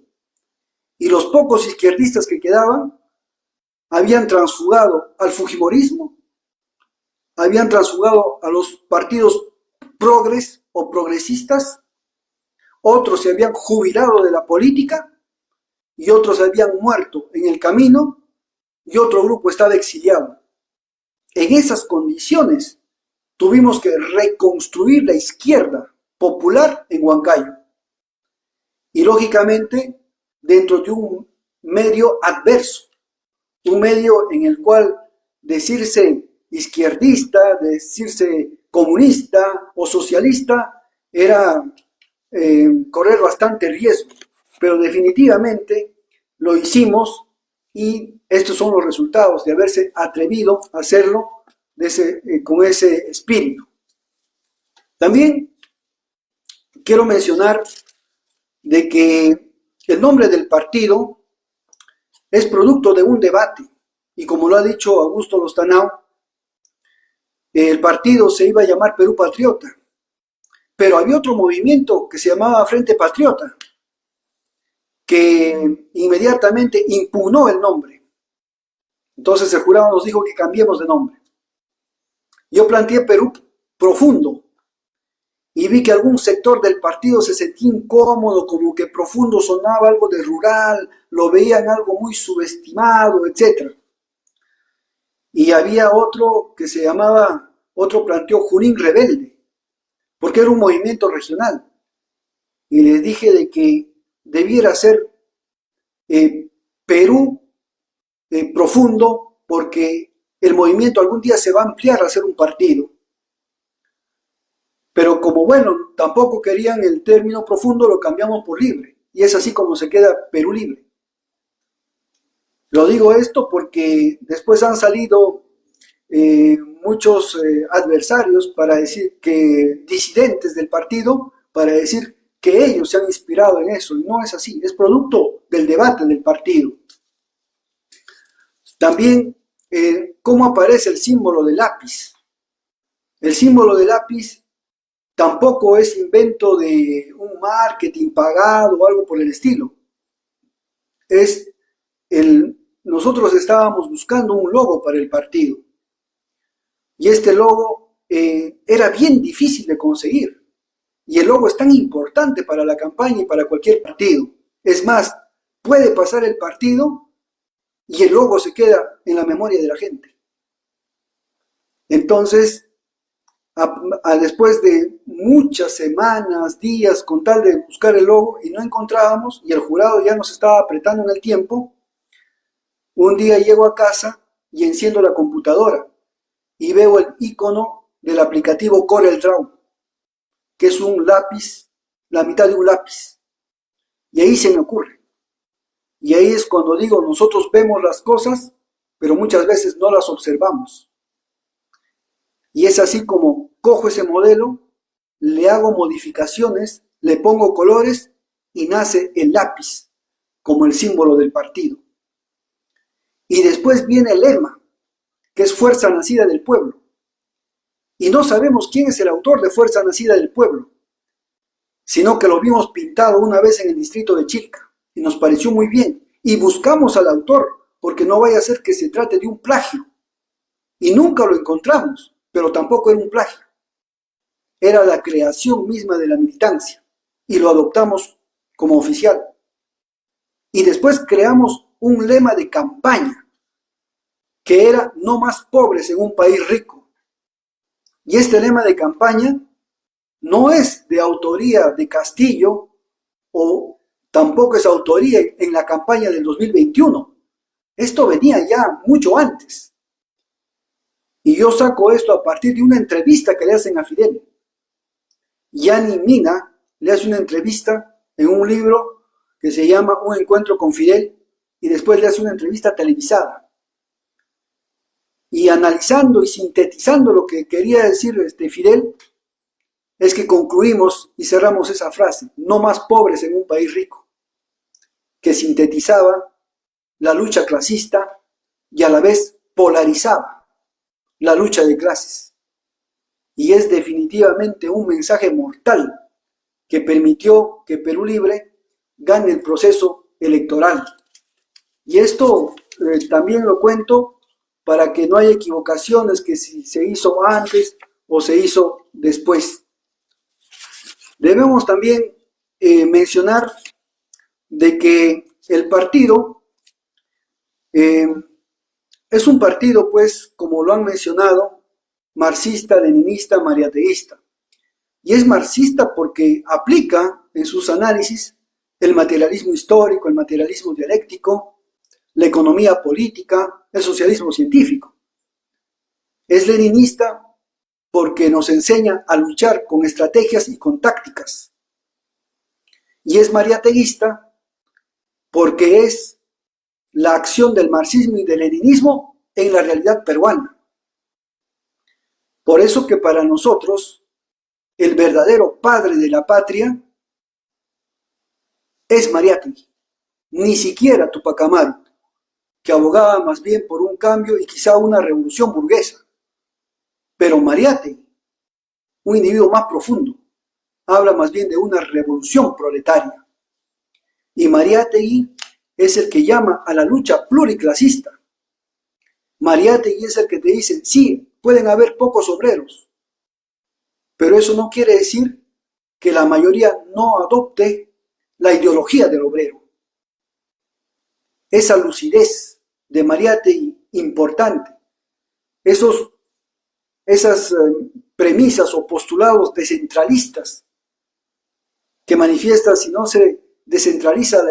Y los pocos izquierdistas que quedaban habían transfugado al fujimorismo, habían transfugado a los partidos progres o progresistas, otros se habían jubilado de la política y otros habían muerto en el camino y otro grupo estaba exiliado. En esas condiciones tuvimos que reconstruir la izquierda popular en Huancayo. Y lógicamente dentro de un medio adverso, un medio en el cual decirse izquierdista, decirse comunista o socialista era correr bastante riesgo, pero definitivamente lo hicimos y estos son los resultados de haberse atrevido a hacerlo con ese espíritu. También quiero mencionar de que el nombre del partido es producto de un debate y como lo ha dicho Augusto Lostanao, el partido se iba a llamar Perú Patriota, pero había otro movimiento que se llamaba Frente Patriota, que inmediatamente impugnó el nombre. Entonces el jurado nos dijo que cambiemos de nombre. Yo planteé Perú Profundo y vi que algún sector del partido se sentía incómodo, como que Profundo sonaba algo de rural, lo veían algo muy subestimado, etc. Y había otro que se llamaba, otro planteó Junín Rebelde, porque era un movimiento regional. Y les dije de que debiera ser Perú Profundo, porque el movimiento algún día se va a ampliar a ser un partido. Pero como bueno, tampoco querían el término profundo, lo cambiamos por libre. Y es así como se queda Perú Libre. Lo digo esto porque después han salido muchos adversarios para decir que disidentes del partido, para decir que ellos se han inspirado en eso. Y no es así, es producto del debate del partido. También, ¿cómo aparece el símbolo del lápiz? El símbolo del lápiz tampoco es invento de un marketing pagado o algo por el estilo. Nosotros estábamos buscando un logo para el partido. Y este logo era bien difícil de conseguir. Y el logo es tan importante para la campaña y para cualquier partido. Es más, puede pasar el partido y el logo se queda en la memoria de la gente. Entonces, después de muchas semanas, días, con tal de buscar el logo y no encontrábamos, y el jurado ya nos estaba apretando en el tiempo, un día llego a casa y enciendo la computadora y veo el icono del aplicativo CorelDRAW, que es un lápiz, la mitad de un lápiz. Y ahí se me ocurre. Y ahí es cuando digo, nosotros vemos las cosas, pero muchas veces no las observamos. Y es así como cojo ese modelo, le hago modificaciones, le pongo colores y nace el lápiz como el símbolo del partido. Y después viene el lema, que es Fuerza Nacida del Pueblo. Y no sabemos quién es el autor de Fuerza Nacida del Pueblo, sino que lo vimos pintado una vez en el distrito de Chilca y nos pareció muy bien. Y buscamos al autor, porque no vaya a ser que se trate de un plagio. Y nunca lo encontramos, pero tampoco era un plagio. Era la creación misma de la militancia y lo adoptamos como oficial. Y después creamos un lema de campaña que era no más pobres en un país rico. Y este lema de campaña no es de autoría de Castillo o tampoco es autoría en la campaña del 2021. Esto venía ya mucho antes. Y yo saco esto a partir de una entrevista que le hacen a Fidel. Gianni Mina le hace una entrevista en un libro que se llama Un encuentro con Fidel y después le hace una entrevista televisada. Y analizando y sintetizando lo que quería decir Fidel, es que concluimos y cerramos esa frase, no más pobres en un país rico, que sintetizaba la lucha clasista y a la vez polarizaba la lucha de clases. y es definitivamente un mensaje mortal que permitió que Perú Libre gane el proceso electoral. Y esto también lo cuento para que no haya equivocaciones, que si se hizo antes o se hizo después. Debemos también mencionar de que el partido es un partido, pues, como lo han mencionado, marxista, leninista, mariateísta. Y es marxista porque aplica en sus análisis el materialismo histórico, el materialismo dialéctico, la economía política, el socialismo científico. Es leninista porque nos enseña a luchar con estrategias y con tácticas. Y es mariateísta porque es la acción del marxismo y del leninismo en la realidad peruana. Por eso que para nosotros el verdadero padre de la patria es Mariátegui, ni siquiera Tupac Amaru, que abogaba más bien por un cambio y quizá una revolución burguesa. Pero Mariátegui, un individuo más profundo, habla más bien de una revolución proletaria. Y Mariátegui es el que llama a la lucha pluriclasista. Mariátegui es el que te dice, sí, pueden haber pocos obreros, pero eso no quiere decir que la mayoría no adopte la ideología del obrero. Esa lucidez de Mariátegui importante, esas premisas o postulados descentralistas que manifiesta si no se descentraliza,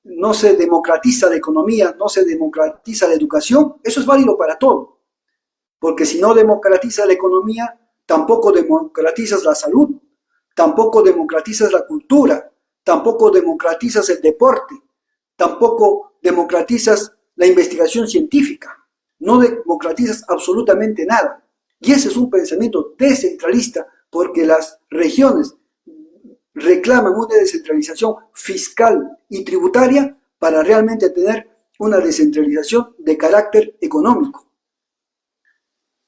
no se democratiza la economía, no se democratiza la educación, eso es válido para todo. Porque si no democratiza la economía, tampoco democratizas la salud, tampoco democratizas la cultura, tampoco democratizas el deporte, tampoco democratizas la investigación científica, no democratizas absolutamente nada. Y ese es un pensamiento descentralista porque las regiones reclaman una descentralización fiscal y tributaria para realmente tener una descentralización de carácter económico.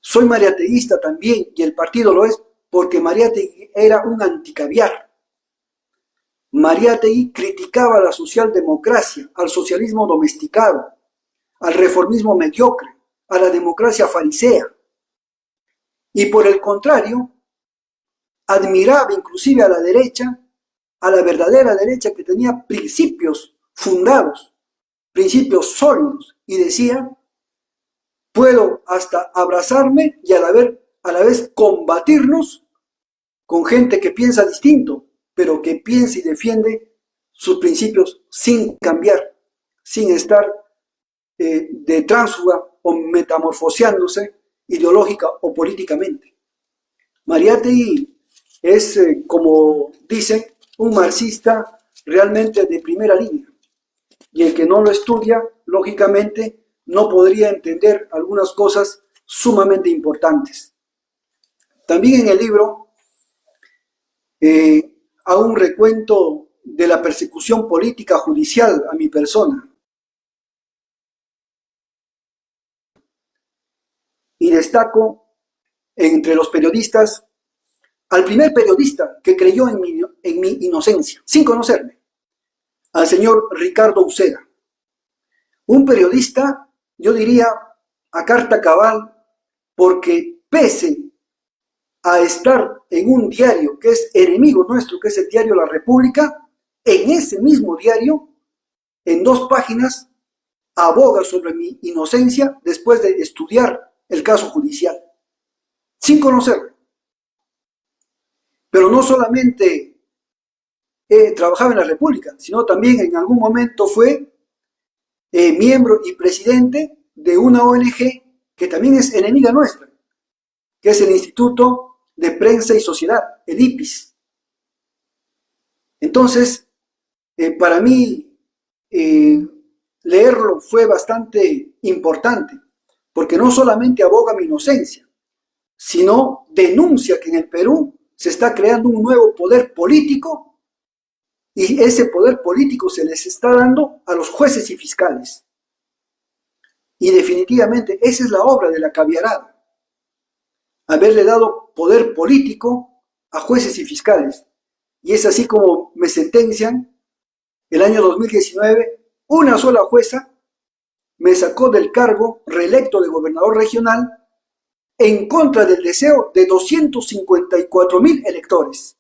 Soy mariateísta también, y el partido lo es, porque Mariátegui era un anticaviar. Mariátegui criticaba a la socialdemocracia, al socialismo domesticado, al reformismo mediocre, a la democracia farisea. Y por el contrario, admiraba inclusive a la derecha, a la verdadera derecha que tenía principios fundados, principios sólidos, y decía, puedo hasta abrazarme y a la vez combatirnos con gente que piensa distinto, pero que piensa y defiende sus principios sin cambiar, sin estar de tránsfuga o metamorfoseándose ideológica o políticamente. Mariátegui es, como dicen, un marxista realmente de primera línea. Y el que no lo estudia, lógicamente, no podría entender algunas cosas sumamente importantes. También en el libro hago un recuento de la persecución política judicial a mi persona. Y destaco entre los periodistas al primer periodista que creyó en mi inocencia, sin conocerme, al señor Ricardo Uceda. Un periodista, yo diría, a carta cabal, porque pese a estar en un diario que es enemigo nuestro, que es el diario La República, en ese mismo diario, en 2 páginas, aboga sobre mi inocencia después de estudiar el caso judicial, sin conocerlo. Pero no solamente trabajaba en la República, sino también en algún momento fue miembro y presidente de una ONG que también es enemiga nuestra, que es el Instituto de Prensa y Sociedad, el IPIS. Entonces, para mí, leerlo fue bastante importante, porque no solamente aboga mi inocencia, sino denuncia que en el Perú se está creando un nuevo poder político y ese poder político se les está dando a los jueces y fiscales. Y definitivamente esa es la obra de la caviarada. haberle dado poder político a jueces y fiscales. Y es así como me sentencian el año 2019, una sola jueza me sacó del cargo reelecto de gobernador regional en contra del deseo de 254,000 electores,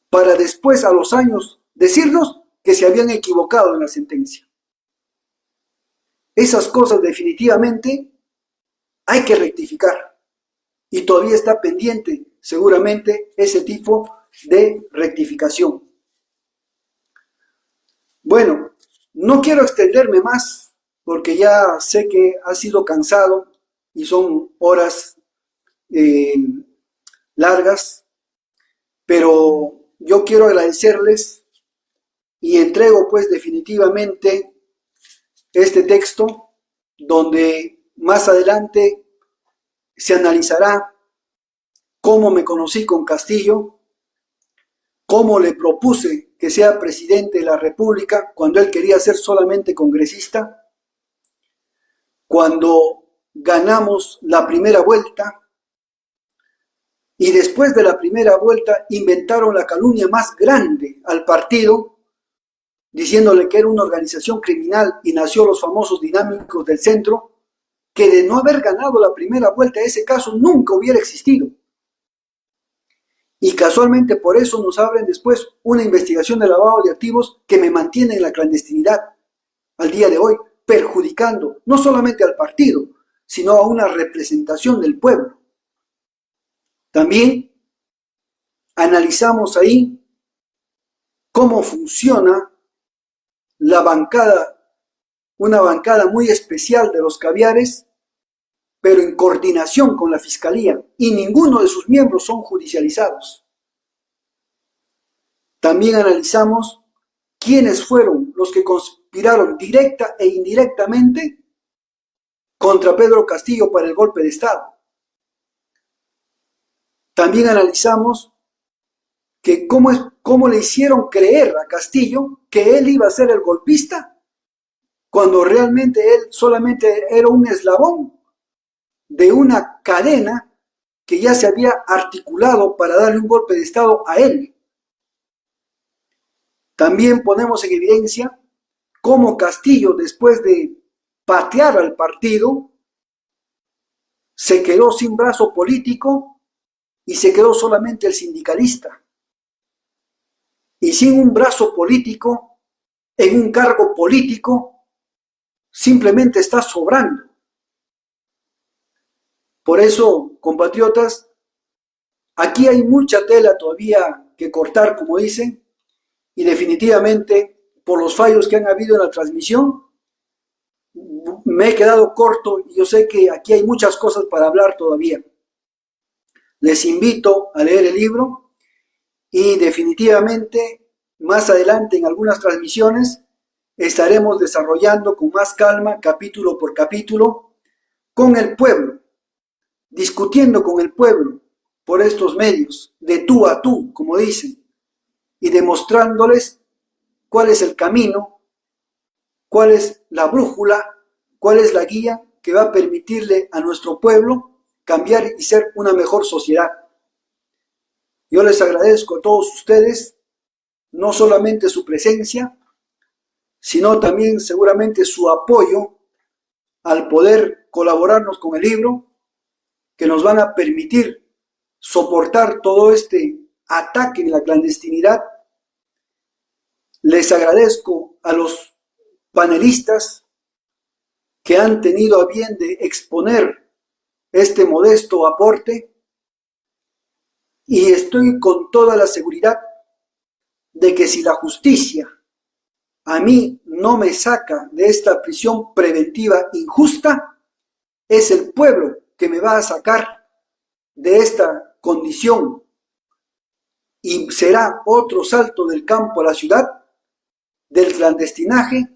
para después a los años decirnos que se habían equivocado en la sentencia. Esas cosas definitivamente hay que rectificar y todavía está pendiente seguramente ese tipo de rectificación. Bueno, no quiero extenderme más porque ya sé que ha sido cansado y son horas largas, pero yo quiero agradecerles y entrego pues definitivamente este texto donde más adelante se analizará cómo me conocí con Castillo, cómo le propuse que sea presidente de la República cuando él quería ser solamente congresista, cuando ganamos la primera vuelta y después de la primera vuelta inventaron la calumnia más grande al partido, diciéndole que era una organización criminal y nació los famosos dinámicos del centro, que de no haber ganado la primera vuelta ese caso nunca hubiera existido. Y casualmente por eso nos abren después una investigación de lavado de activos que me mantiene en la clandestinidad al día de hoy, perjudicando no solamente al partido, sino a una representación del pueblo. También analizamos ahí cómo funciona la bancada, una bancada muy especial de los caviares, pero en coordinación con la Fiscalía, y ninguno de sus miembros son judicializados. También analizamos quiénes fueron los que conspiraron directa e indirectamente contra Pedro Castillo para el golpe de Estado. También analizamos que cómo le hicieron creer a Castillo que él iba a ser el golpista, cuando realmente él solamente era un eslabón de una cadena que ya se había articulado para darle un golpe de Estado a él. También ponemos en evidencia cómo Castillo, después de patear al partido, se quedó sin brazo político y se quedó solamente el sindicalista. Y sin un brazo político, en un cargo político, simplemente está sobrando. Por eso, compatriotas, aquí hay mucha tela todavía que cortar, como dicen, y definitivamente, por los fallos que han habido en la transmisión, me he quedado corto y yo sé que aquí hay muchas cosas para hablar todavía. Les invito a leer el libro y definitivamente más adelante en algunas transmisiones estaremos desarrollando con más calma, capítulo por capítulo, con el pueblo, discutiendo con el pueblo por estos medios, de tú a tú, como dicen, y demostrándoles cuál es el camino, cuál es la brújula, cuál es la guía que va a permitirle a nuestro pueblo cambiar y ser una mejor sociedad. Yo les agradezco a todos ustedes, no solamente su presencia, sino también seguramente su apoyo al poder colaborarnos con el libro, que nos van a permitir soportar todo este ataque en la clandestinidad. Les agradezco a los panelistas que han tenido a bien de exponer este modesto aporte, y estoy con toda la seguridad de que si la justicia a mí no me saca de esta prisión preventiva injusta, es el pueblo que me va a sacar de esta condición, y será otro salto del campo a la ciudad, del clandestinaje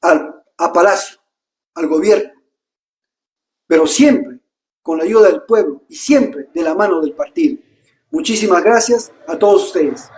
a Palacio, al gobierno, pero siempre con la ayuda del pueblo y siempre de la mano del partido. Muchísimas gracias a todos ustedes.